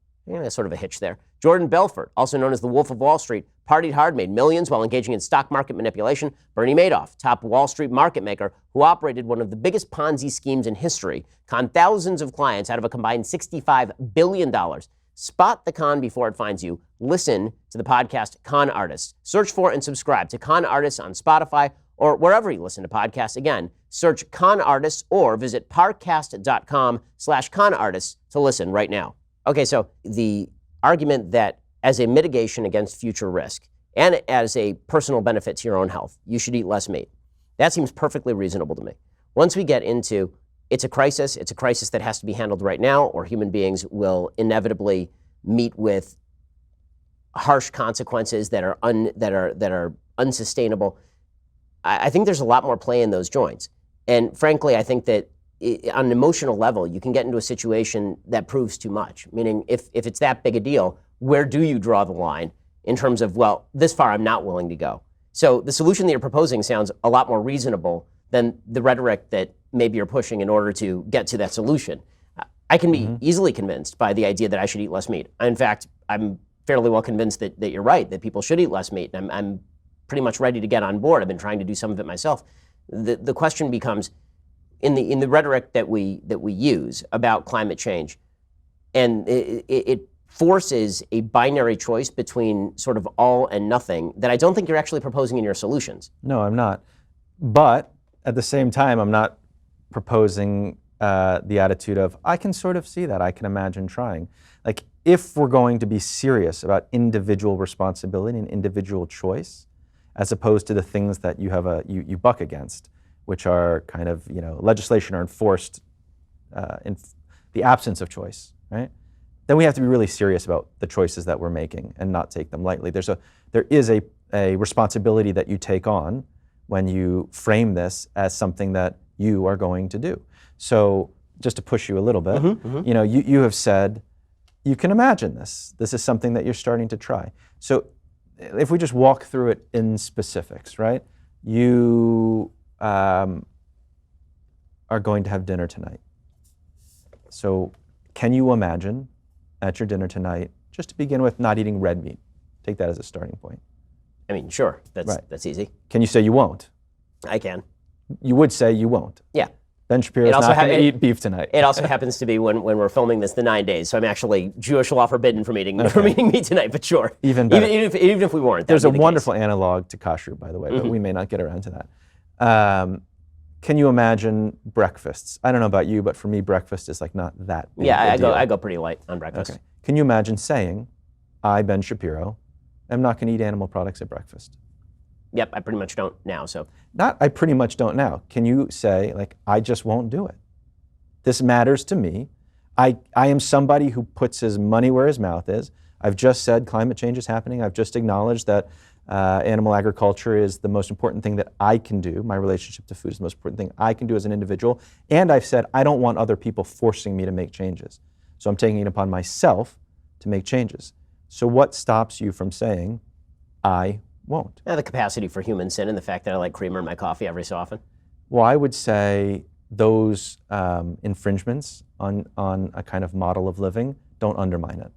Sort of a hitch there. Jordan Belfort, also known as the Wolf of Wall Street, partied hard, made millions while engaging in stock market manipulation. Bernie Madoff, top Wall Street market maker who operated one of the biggest Ponzi schemes in history, conned thousands of clients out of a combined $65 billion. Spot the con before it finds you. Listen to the podcast Con Artists. Search for and subscribe to Con Artists on Spotify or wherever you listen to podcasts. Again, search Con Artists or visit parcast.com/Con Artists to listen right now. Okay, so the argument that as a mitigation against future risk and as a personal benefit to your own health, you should eat less meat. That seems perfectly reasonable to me. Once we get into it's a crisis that has to be handled right now, or human beings will inevitably meet with harsh consequences that are unsustainable, I think there's a lot more play in those joints. And frankly, I think that on an emotional level, you can get into a situation that proves too much. Meaning, if it's that big a deal, where do you draw the line in terms of, well, this far I'm not willing to go. So the solution that you're proposing sounds a lot more reasonable than the rhetoric that maybe you're pushing in order to get to that solution. I can be easily convinced by the idea that I should eat less meat. In fact, I'm fairly well convinced that you're right, that people should eat less meat. And I'm pretty much ready to get on board. I've been trying to do some of it myself. The question becomes, in the rhetoric that we use about climate change, and it forces a binary choice between sort of all and nothing that I don't think you're actually proposing in your solutions. No, I'm not. But at the same time, I'm not proposing the attitude of, I can sort of see that, I can imagine trying. Like, if we're going to be serious about individual responsibility and individual choice, as opposed to the things that you have you buck against, which are kind of, legislation or enforced in the absence of choice, right? Then we have to be really serious about the choices that we're making and not take them lightly. There is a responsibility that you take on when you frame this as something that you are going to do. So just to push you a little bit, you have said, you can imagine this. This is something that you're starting to try. So if we just walk through it in specifics, right? You are going to have dinner tonight. So can you imagine at your dinner tonight, just to begin with, not eating red meat? Take that as a starting point. I mean, sure, that's easy. Can you say you won't? I can. You would say you won't. Yeah. Ben Shapiro is not going to eat beef tonight. It also happens to be when we're filming this the 9 days, so I'm actually Jewish law forbidden from eating meat tonight, but sure. Even better. Even if we weren't. There's a wonderful analog to kashrut, by the way, but we may not get around to that. Can you imagine breakfasts? I don't know about you, but for me, breakfast is like not that big a deal. I go pretty light on breakfast. Okay. Can you imagine saying, I, Ben Shapiro, am not going to eat animal products at breakfast? Yep, I pretty much don't now, so. Not I pretty much don't now. Can you say, like, I just won't do it? This matters to me. I am somebody who puts his money where his mouth is. I've just said climate change is happening. I've just acknowledged that animal agriculture is the most important thing that I can do. My relationship to food is the most important thing I can do as an individual. And I've said I don't want other people forcing me to make changes. So I'm taking it upon myself to make changes. So what stops you from saying, I won't? The capacity for human sin and the fact that I like creamer in my coffee every so often. Well, I would say those infringements on a kind of model of living don't undermine it.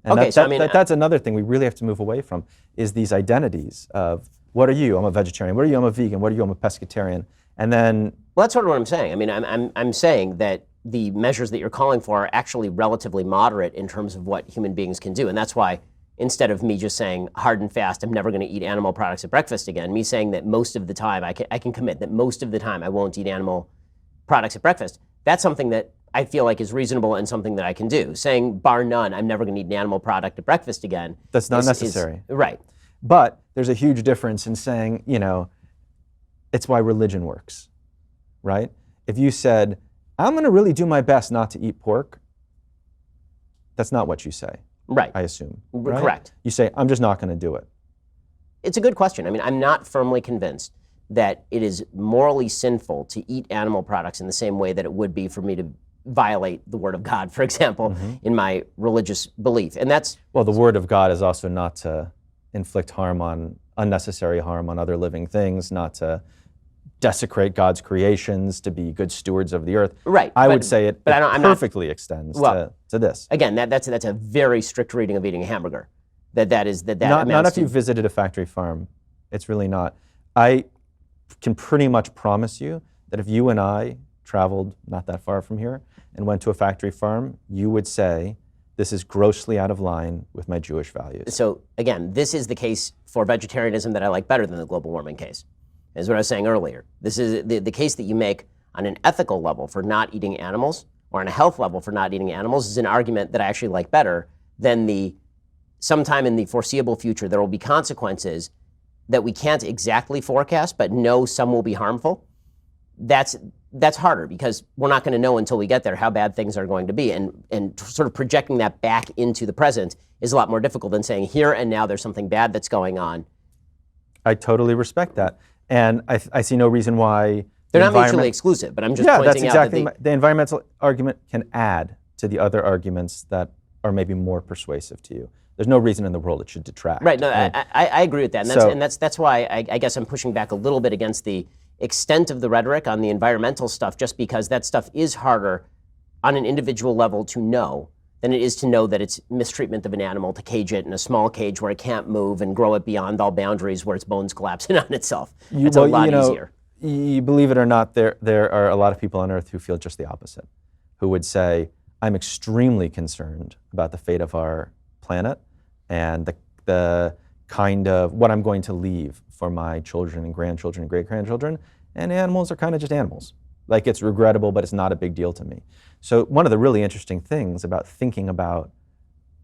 And that's another thing we really have to move away from, is these identities of, what are you? I'm a vegetarian. What are you? I'm a vegan. What are you? I'm a pescatarian. And then... Well, that's sort of what I'm saying. I mean, I'm saying that the measures that you're calling for are actually relatively moderate in terms of what human beings can do. And that's why, instead of me just saying hard and fast, I'm never going to eat animal products at breakfast again, me saying that most of the time, I can commit that most of the time I won't eat animal products at breakfast, that's something that I feel like is reasonable and something that I can do. Saying, bar none, I'm never going to eat an animal product at breakfast again. That's not necessary. Right. But there's a huge difference in saying, it's why religion works, right? If you said, I'm going to really do my best not to eat pork, that's not what you say. Right. I assume. Right? Correct. You say, I'm just not going to do it. It's a good question. I mean, I'm not firmly convinced that it is morally sinful to eat animal products in the same way that it would be for me to violate the Word of God, for example, in my religious belief. And that's... Well, the Word of God is also not to inflict unnecessary harm on other living things, not to desecrate God's creations, to be good stewards of the earth. Right. I would say it perfectly extends to this. Again, that's a very strict reading of eating a hamburger. That not if you visited a factory farm. It's really not. I can pretty much promise you that if you and I traveled not that far from here and went to a factory farm, you would say, this is grossly out of line with my Jewish values. So again, this is the case for vegetarianism that I like better than the global warming case. Is what I was saying earlier. This is the case that you make on an ethical level for not eating animals, or on a health level for not eating animals, is an argument that I actually like better than sometime in the foreseeable future there will be consequences that we can't exactly forecast, but know some will be harmful. That's harder, because we're not going to know until we get there how bad things are going to be, and sort of projecting that back into the present is a lot more difficult than saying here and now there's something bad that's going on. I totally respect that. And I see no reason why... They're not mutually exclusive, but I'm just pointing out that the environmental argument can add to the other arguments that are maybe more persuasive to you. There's no reason in the world it should detract. Right. No, I agree with that, and that's why I guess I'm pushing back a little bit against the extent of the rhetoric on the environmental stuff, just because that stuff is harder on an individual level to know than it is to know that it's mistreatment of an animal to cage it in a small cage where it can't move and grow it beyond all boundaries where its bones collapse in on itself. It's a lot easier. You believe it or not, there are a lot of people on Earth who feel just the opposite, who would say, I'm extremely concerned about the fate of our planet and the kind of what I'm going to leave for my children and grandchildren and great-grandchildren, and animals are kind of just animals. Like, it's regrettable, but it's not a big deal to me. So one of the really interesting things about thinking about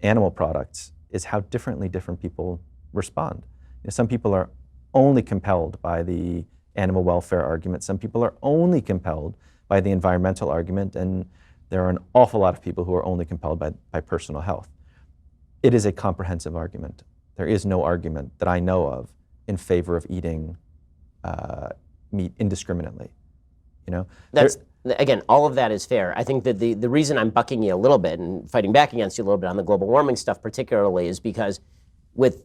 animal products is how differently different people respond. You know, some people are only compelled by the animal welfare argument. Some people are only compelled by the environmental argument, and there are an awful lot of people who are only compelled by personal health. It is a comprehensive argument. There is no argument that I know of in favor of eating meat indiscriminately. You know, again, all of that is fair. I think that the reason I'm bucking you a little bit and fighting back against you a little bit on the global warming stuff particularly is because with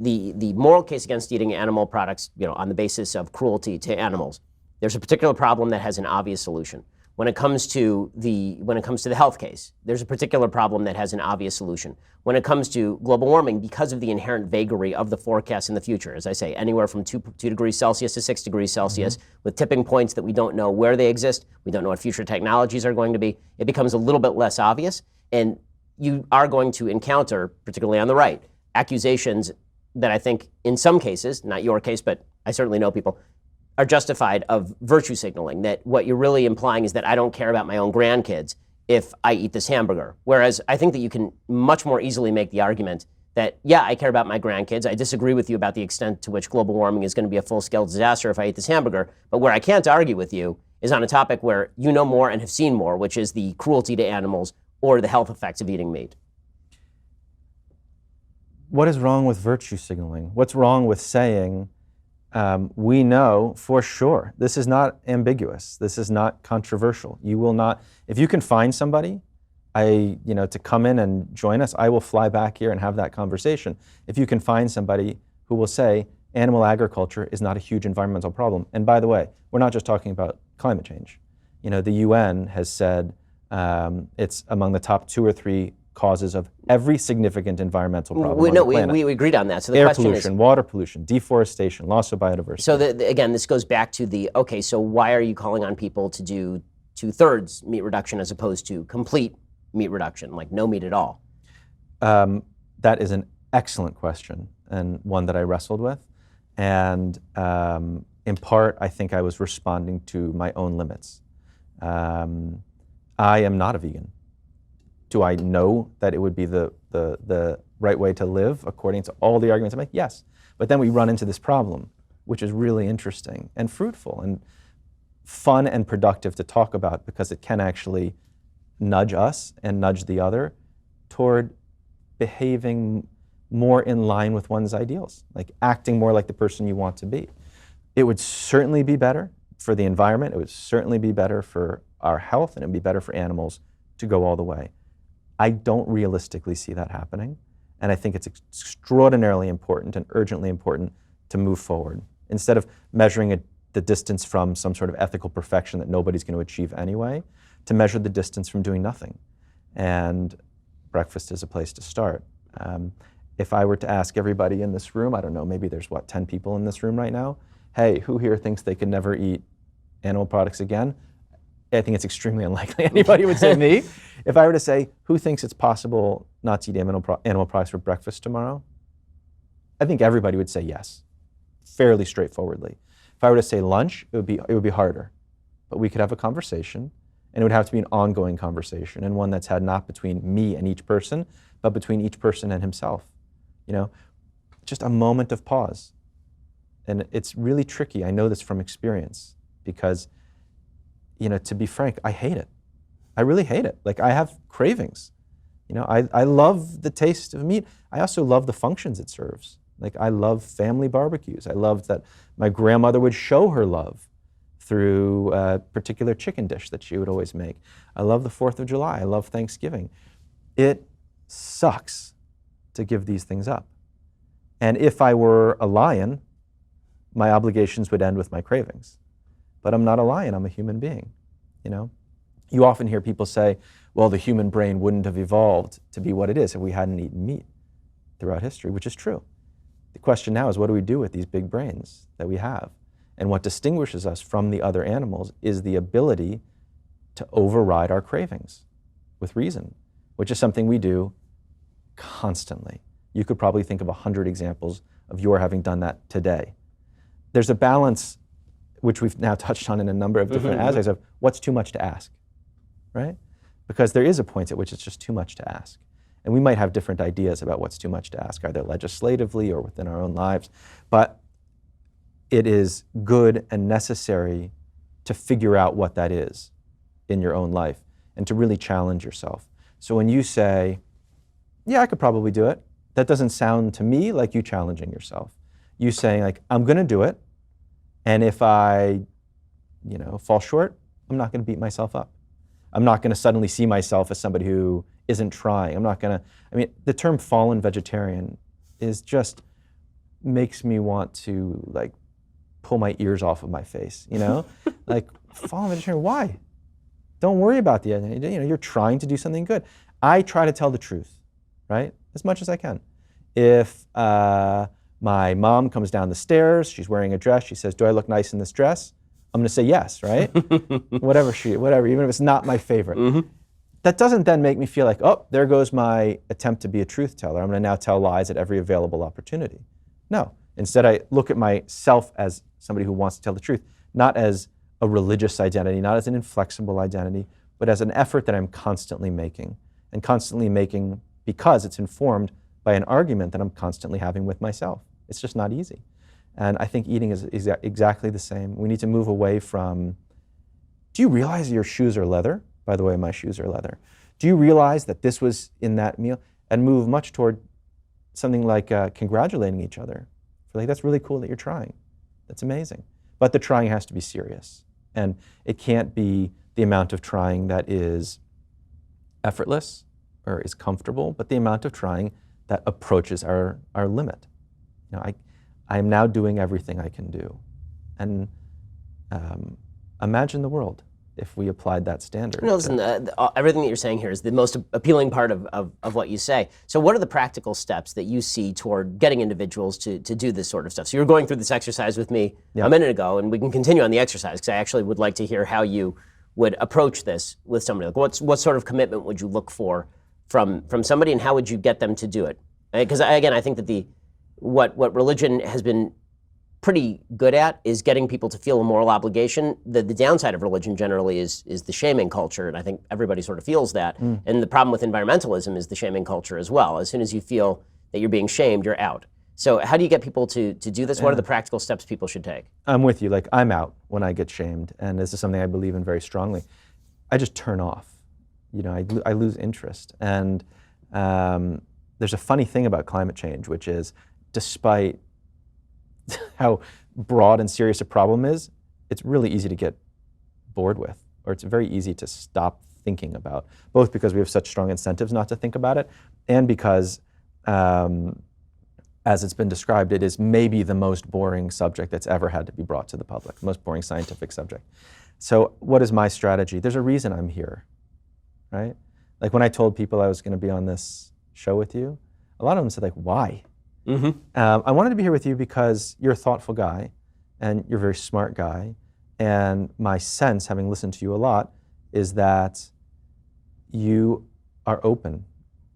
the moral case against eating animal products, you know, on the basis of cruelty to animals, there's a particular problem that has an obvious solution. When it comes to the health case, there's a particular problem that has an obvious solution. When it comes to global warming, because of the inherent vagary of the forecast in the future, as I say, anywhere from 2 degrees Celsius to 6 degrees Celsius, with tipping points that we don't know where they exist, we don't know what future technologies are going to be, it becomes a little bit less obvious, and you are going to encounter, particularly on the right, accusations that I think in some cases, not your case, but I certainly know people, are justified of virtue signaling, that what you're really implying is that I don't care about my own grandkids if I eat this hamburger. Whereas I think that you can much more easily make the argument that, yeah, I care about my grandkids. I disagree with you about the extent to which global warming is going to be a full-scale disaster if I eat this hamburger. But where I can't argue with you is on a topic where you know more and have seen more, which is the cruelty to animals or the health effects of eating meat. What is wrong with virtue signaling? What's wrong with saying, we know for sure, this is not ambiguous, this is not controversial. You will not, if you can find somebody to come in and join us, I will fly back here and have that conversation. If you can find somebody who will say animal agriculture is not a huge environmental problem. And by the way, we're not just talking about climate change. You know, the UN has said it's among the top 2 or 3 causes of every significant environmental problem on the planet. We agreed on that. So the air question pollution, is, water pollution, deforestation, loss of biodiversity. So again, this goes back to okay, so why are you calling on people to do 2/3 meat reduction as opposed to complete meat reduction, like no meat at all? That is an excellent question, and one that I wrestled with. And in part, I think I was responding to my own limits. I am not a vegan. Do I know that it would be the right way to live according to all the arguments I make? Yes. But then we run into this problem, which is really interesting and fruitful and fun and productive to talk about, because it can actually nudge us and nudge the other toward behaving more in line with one's ideals, like acting more like the person you want to be. It would certainly be better for the environment. It would certainly be better for our health, and it would be better for animals to go all the way. I don't realistically see that happening, and I think it's extraordinarily important and urgently important to move forward. Instead of measuring the distance from some sort of ethical perfection that nobody's going to achieve anyway, to measure the distance from doing nothing. And breakfast is a place to start. If I were to ask everybody in this room, I don't know, maybe there's 10 people in this room right now, hey, who here thinks they could never eat animal products again? I think it's extremely unlikely anybody would say me. If I were to say, who thinks it's possible not to eat animal products for breakfast tomorrow? I think everybody would say yes, fairly straightforwardly. If I were to say lunch, it would be harder. But we could have a conversation, and it would have to be an ongoing conversation, and one that's had not between me and each person, but between each person and himself. You know, just a moment of pause. And it's really tricky. I know this from experience, because to be frank, I hate it. I really hate it. Like, I have cravings. I love the taste of meat. I also love the functions it serves. Like, I love family barbecues. I love that my grandmother would show her love through a particular chicken dish that she would always make. I love the 4th of July. I love Thanksgiving. It sucks to give these things up. And if I were a lion, my obligations would end with my cravings. But I'm not a lion, I'm a human being, you know? You often hear people say, well, the human brain wouldn't have evolved to be what it is if we hadn't eaten meat throughout history, which is true. The question now is, what do we do with these big brains that we have? And what distinguishes us from the other animals is the ability to override our cravings with reason, which is something we do constantly. You could probably think of 100 examples of your having done that today. There's a balance, which we've now touched on in a number of different aspects of what's too much to ask, right? Because there is a point at which it's just too much to ask. And we might have different ideas about what's too much to ask, either legislatively or within our own lives. But it is good and necessary to figure out what that is in your own life and to really challenge yourself. So when you say, yeah, I could probably do it, that doesn't sound to me like you challenging yourself. You saying like, I'm gonna do it, and if I, fall short, I'm not gonna beat myself up. I'm not gonna suddenly see myself as somebody who isn't trying. The term fallen vegetarian is just makes me want to like pull my ears off of my face, Like, fallen vegetarian, why? Don't worry about the end. You're trying to do something good. I try to tell the truth, right? As much as I can. If my mom comes down the stairs, she's wearing a dress, she says, do I look nice in this dress? I'm gonna say yes, right? whatever, even if it's not my favorite. That doesn't then make me feel like, oh, there goes my attempt to be a truth teller. I'm gonna now tell lies at every available opportunity. No, instead I look at myself as somebody who wants to tell the truth, not as a religious identity, not as an inflexible identity, but as an effort that I'm constantly making, and constantly making because it's informed by an argument that I'm constantly having with myself. It's just not easy. And I think eating is exactly the same. We need to move away from, do you realize your shoes are leather? By the way, my shoes are leather. Do you realize that this was in that meal? And move much toward something like congratulating each other. Like, that's really cool that you're trying. That's amazing. But the trying has to be serious. And it can't be the amount of trying that is effortless or is comfortable, but the amount of trying that approaches our limit. I am now doing everything I can do. And imagine the world if we applied that standard. Listen, everything that you're saying here is the most appealing part of what you say. So what are the practical steps that you see toward getting individuals to do this sort of stuff? So you were going through this exercise with me a minute ago, and we can continue on the exercise, because I actually would like to hear how you would approach this with somebody. Like, what sort of commitment would you look for from somebody, and how would you get them to do it? Because again, I think that what religion has been pretty good at is getting people to feel a moral obligation. The downside of religion generally is the shaming culture, and I think everybody sort of feels that. And the problem with environmentalism is the shaming culture as well. As soon as you feel that you're being shamed, you're out. So how do you get people to do this? What are the practical steps people should take? I'm with you. Like, I'm out when I get shamed, and this is something I believe in very strongly. I just turn off. I lose interest. And there's a funny thing about climate change, which is, despite how broad and serious a problem is, it's really easy to get bored with, or it's very easy to stop thinking about, both because we have such strong incentives not to think about it, and because, as it's been described, it is maybe the most boring subject that's ever had to be brought to the public, the most boring scientific subject. So what is my strategy? There's a reason I'm here, right? Like, when I told people I was gonna be on this show with you, a lot of them said, like, why? I wanted to be here with you because you're a thoughtful guy and you're a very smart guy. And my sense, having listened to you a lot, is that you are open,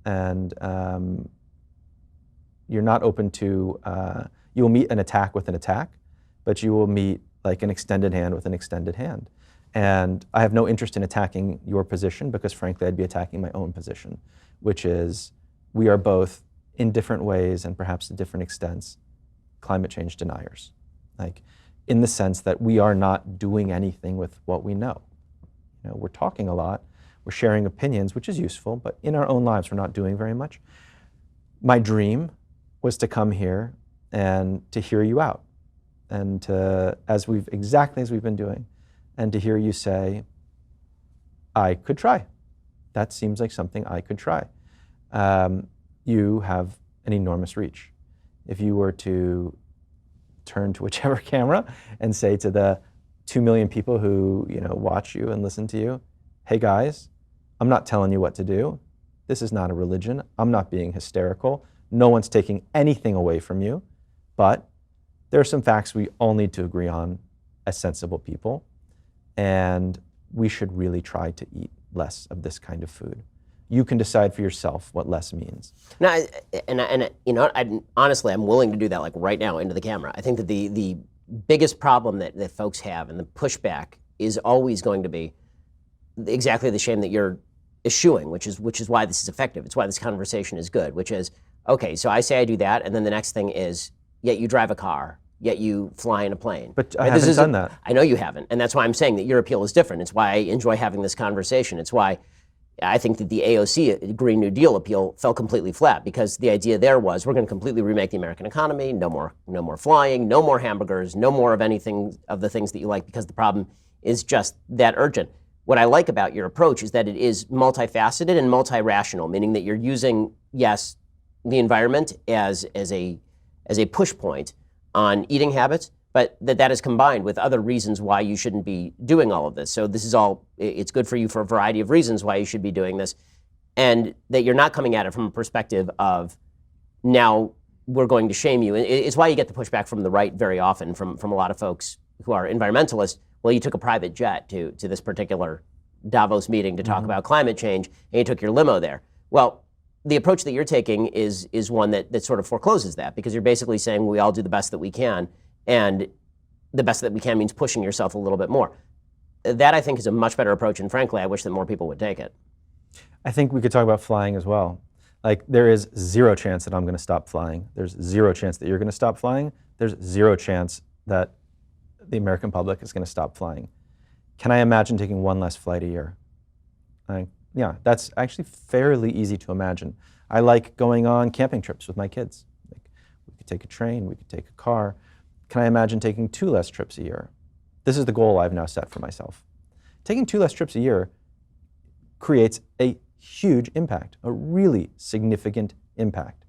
and you're not open to, you will meet an attack with an attack, but you will meet like an extended hand with an extended hand. And I have no interest in attacking your position, because frankly, I'd be attacking my own position, which is, we are both, in different ways and perhaps to different extents, climate change deniers. Like, in the sense that we are not doing anything with what we know. We're talking a lot, we're sharing opinions, which is useful, but in our own lives, we're not doing very much. My dream was to come here and to hear you out, and to, exactly as we've been doing, and to hear you say, I could try. That seems like something I could try. you have an enormous reach. If you were to turn to whichever camera and say to the 2 million people who watch you and listen to you, hey guys, I'm not telling you what to do. This is not a religion. I'm not being hysterical. No one's taking anything away from you. But there are some facts we all need to agree on as sensible people. And we should really try to eat less of this kind of food. You can decide for yourself what less means. Now, honestly, I'm willing to do that like right now into the camera. I think that the biggest problem that folks have and the pushback is always going to be exactly the shame that you're eschewing, which is why this is effective. It's why this conversation is good, which is, okay, so I say I do that, and then the next thing is, yet you drive a car, yet you fly in a plane. But I haven't done that. I know you haven't, and that's why I'm saying that your appeal is different. It's why I enjoy having this conversation. It's why I think that the AOC Green New Deal appeal fell completely flat, because the idea there was we're going to completely remake the American economy, no more flying, no more hamburgers, no more of anything of the things that you like, because the problem is just that urgent. What I like about your approach is that it is multifaceted and multi-rational, meaning that you're using, yes, the environment as a push point on eating habits, but that is combined with other reasons why you shouldn't be doing all of this. So this is all, it's good for you for a variety of reasons why you should be doing this, and that you're not coming at it from a perspective of, now we're going to shame you. It's why you get the pushback from the right very often, from a lot of folks who are environmentalists. Well, you took a private jet to this particular Davos meeting to talk about climate change, and you took your limo there. Well, the approach that you're taking is one that sort of forecloses that, because you're basically saying we all do the best that we can, and the best that we can means pushing yourself a little bit more. That, I think, is a much better approach, and frankly, I wish that more people would take it. I think we could talk about flying as well. Like, there is zero chance that I'm going to stop flying. There's zero chance that you're going to stop flying. There's zero chance that the American public is going to stop flying. Can I imagine taking one less flight a year? Yeah, that's actually fairly easy to imagine. I like going on camping trips with my kids. Like, we could take a train, we could take a car. Can I imagine taking 2 less trips a year? This is the goal I've now set for myself. Taking 2 less trips a year creates a huge impact, a really significant impact.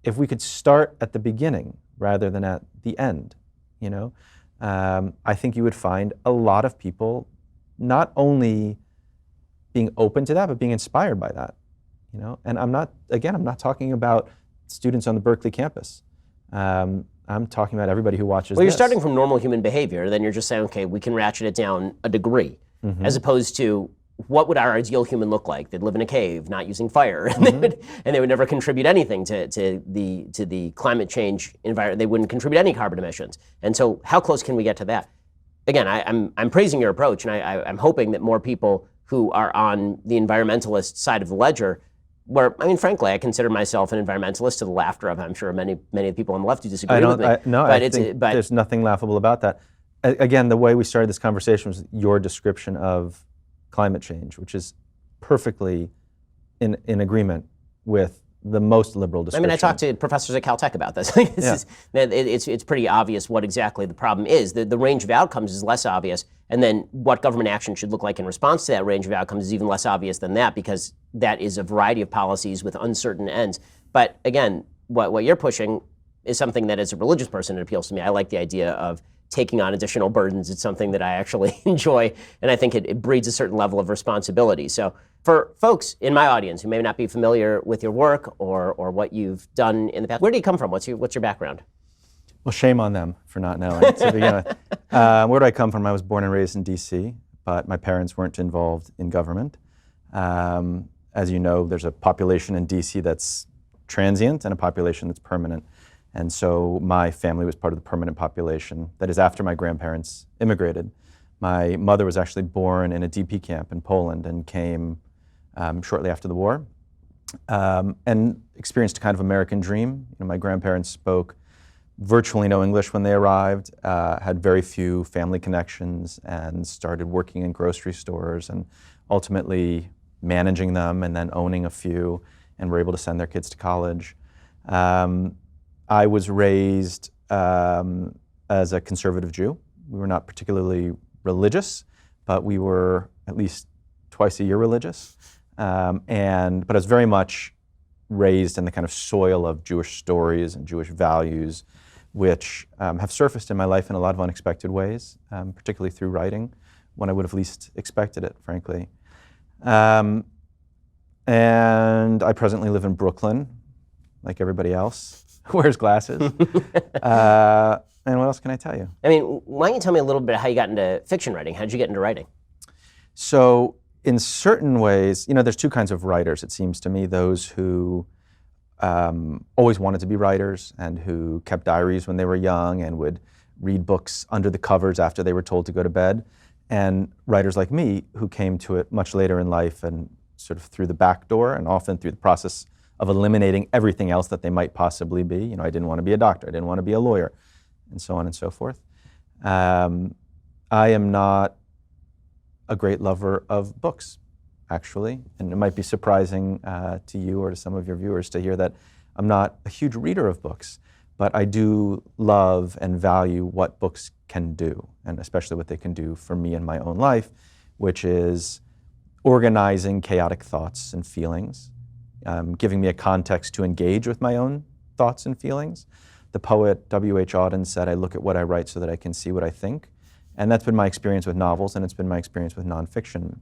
If we could start at the beginning rather than at the end, I think you would find a lot of people not only being open to that, but being inspired by that. And I'm not talking about students on the Berkeley campus. I'm talking about everybody who watches Well, you're this. starting from normal human behavior, then you're just saying, okay, we can ratchet it down a degree, as opposed to what would our ideal human look like? They'd live in a cave, not using fire, and they would never contribute anything to the climate change environment. They wouldn't contribute any carbon emissions. And so, how close can we get to that? Again, I'm praising your approach, and I'm hoping that more people who are on the environmentalist side of the ledger, where, frankly, I consider myself an environmentalist to the laughter of, I'm sure, many of the people on the left who disagree with me. I think there's nothing laughable about that. Again, the way we started this conversation was your description of climate change, which is perfectly in agreement with the most liberal description. I talked to professors at Caltech about this. It's pretty obvious what exactly the problem is. The range of outcomes is less obvious, and then what government action should look like in response to that range of outcomes is even less obvious than that, because that is a variety of policies with uncertain ends. But again, what you're pushing is something that, as a religious person, it appeals to me. I like the idea of taking on additional burdens. It's something that I actually enjoy, and I think it breeds a certain level of responsibility. So for folks in my audience who may not be familiar with your work or what you've done in the past, where do you come from? What's your background? Well, shame on them for not knowing. To begin with. Where do I come from? I was born and raised in D.C., but my parents weren't involved in government. As you know, there's a population in D.C. that's transient and a population that's permanent. And so my family was part of the permanent population. That is, after my grandparents immigrated. My mother was actually born in a DP camp in Poland and came shortly after the war, and experienced a kind of American dream. My grandparents spoke virtually no English when they arrived, had very few family connections, and started working in grocery stores and ultimately managing them and then owning a few, and were able to send their kids to college. I was raised as a conservative Jew. We were not particularly religious, but we were at least twice a year religious. But I was very much raised in the kind of soil of Jewish stories and Jewish values, which have surfaced in my life in a lot of unexpected ways, particularly through writing, when I would have least expected it, frankly. And I presently live in Brooklyn, like everybody else who wears glasses. And what else can I tell you? I mean, why don't you tell me a little bit how you got into fiction writing? How did you get into writing? So in certain ways, there's two kinds of writers, it seems to me. Those who always wanted to be writers and who kept diaries when they were young and would read books under the covers after they were told to go to bed. And writers like me who came to it much later in life and sort of through the back door and often through the process of eliminating everything else that they might possibly be. I didn't want to be a doctor, I didn't want to be a lawyer, and so on and so forth. I am not a great lover of books, actually, and it might be surprising to you or to some of your viewers to hear that I'm not a huge reader of books, but I do love and value what books can do, and especially what they can do for me in my own life, which is organizing chaotic thoughts and feelings, giving me a context to engage with my own thoughts and feelings. The poet W.H. Auden said, "I look at what I write so that I can see what I think." And that's been my experience with novels, and it's been my experience with nonfiction.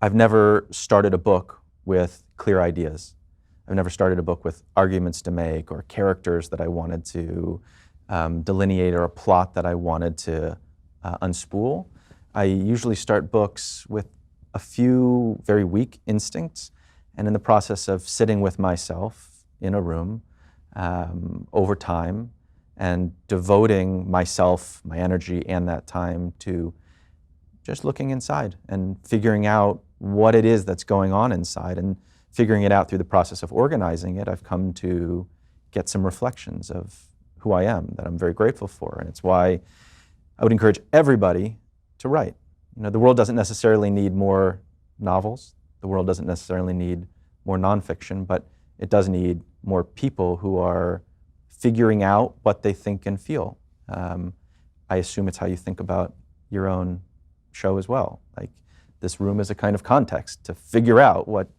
I've never started a book with clear ideas. I've never started a book with arguments to make or characters that I wanted to delineate or a plot that I wanted to unspool. I usually start books with a few very weak instincts, and in the process of sitting with myself in a room over time and devoting myself, my energy, and that time to just looking inside and figuring out what it is that's going on inside, and figuring it out through the process of organizing it, I've come to get some reflections of who I am that I'm very grateful for. And it's why I would encourage everybody to write. The world doesn't necessarily need more novels. The world doesn't necessarily need more nonfiction, but it does need more people who are figuring out what they think and feel. I assume it's how you think about your own show as well. Like, this room is a kind of context to figure out what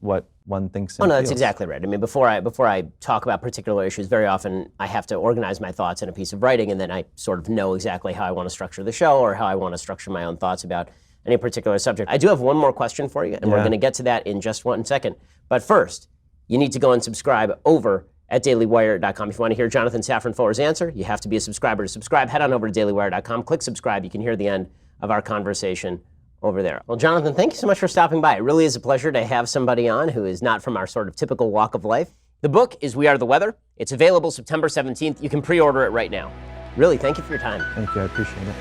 one thinks and Oh, no, feels. that's exactly right. I mean, before I talk about particular issues, very often I have to organize my thoughts in a piece of writing, and then I sort of know exactly how I want to structure the show or how I want to structure my own thoughts about any particular subject. I do have one more question for you, and we're going to get to that in just 1 second. But first, you need to go and subscribe over at dailywire.com. If you want to hear Jonathan Safran Foer's answer, you have to be a subscriber. To subscribe, head on over to dailywire.com, click subscribe. You can hear the end of our conversation over there. Well, Jonathan, thank you so much for stopping by. It really is a pleasure to have somebody on who is not from our sort of typical walk of life. The book is We Are the Weather. It's available September 17th. You can pre-order it right now. Really, thank you for your time. Thank you, I appreciate it.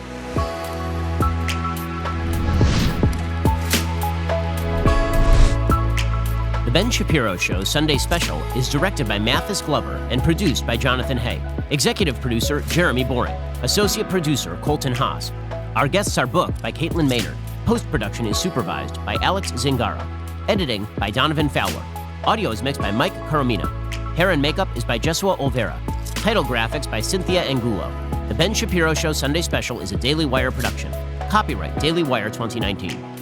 The Ben Shapiro Show Sunday Special is directed by Mathis Glover and produced by Jonathan Hay. Executive producer, Jeremy Boring. Associate producer, Colton Haas. Our guests are booked by Caitlin Maynard. Post-production is supervised by Alex Zingaro. Editing by Donovan Fowler. Audio is mixed by Mike Coromina. Hair and makeup is by Jesua Olvera. Title graphics by Cynthia Angulo. The Ben Shapiro Show Sunday Special is a Daily Wire production. Copyright Daily Wire 2019.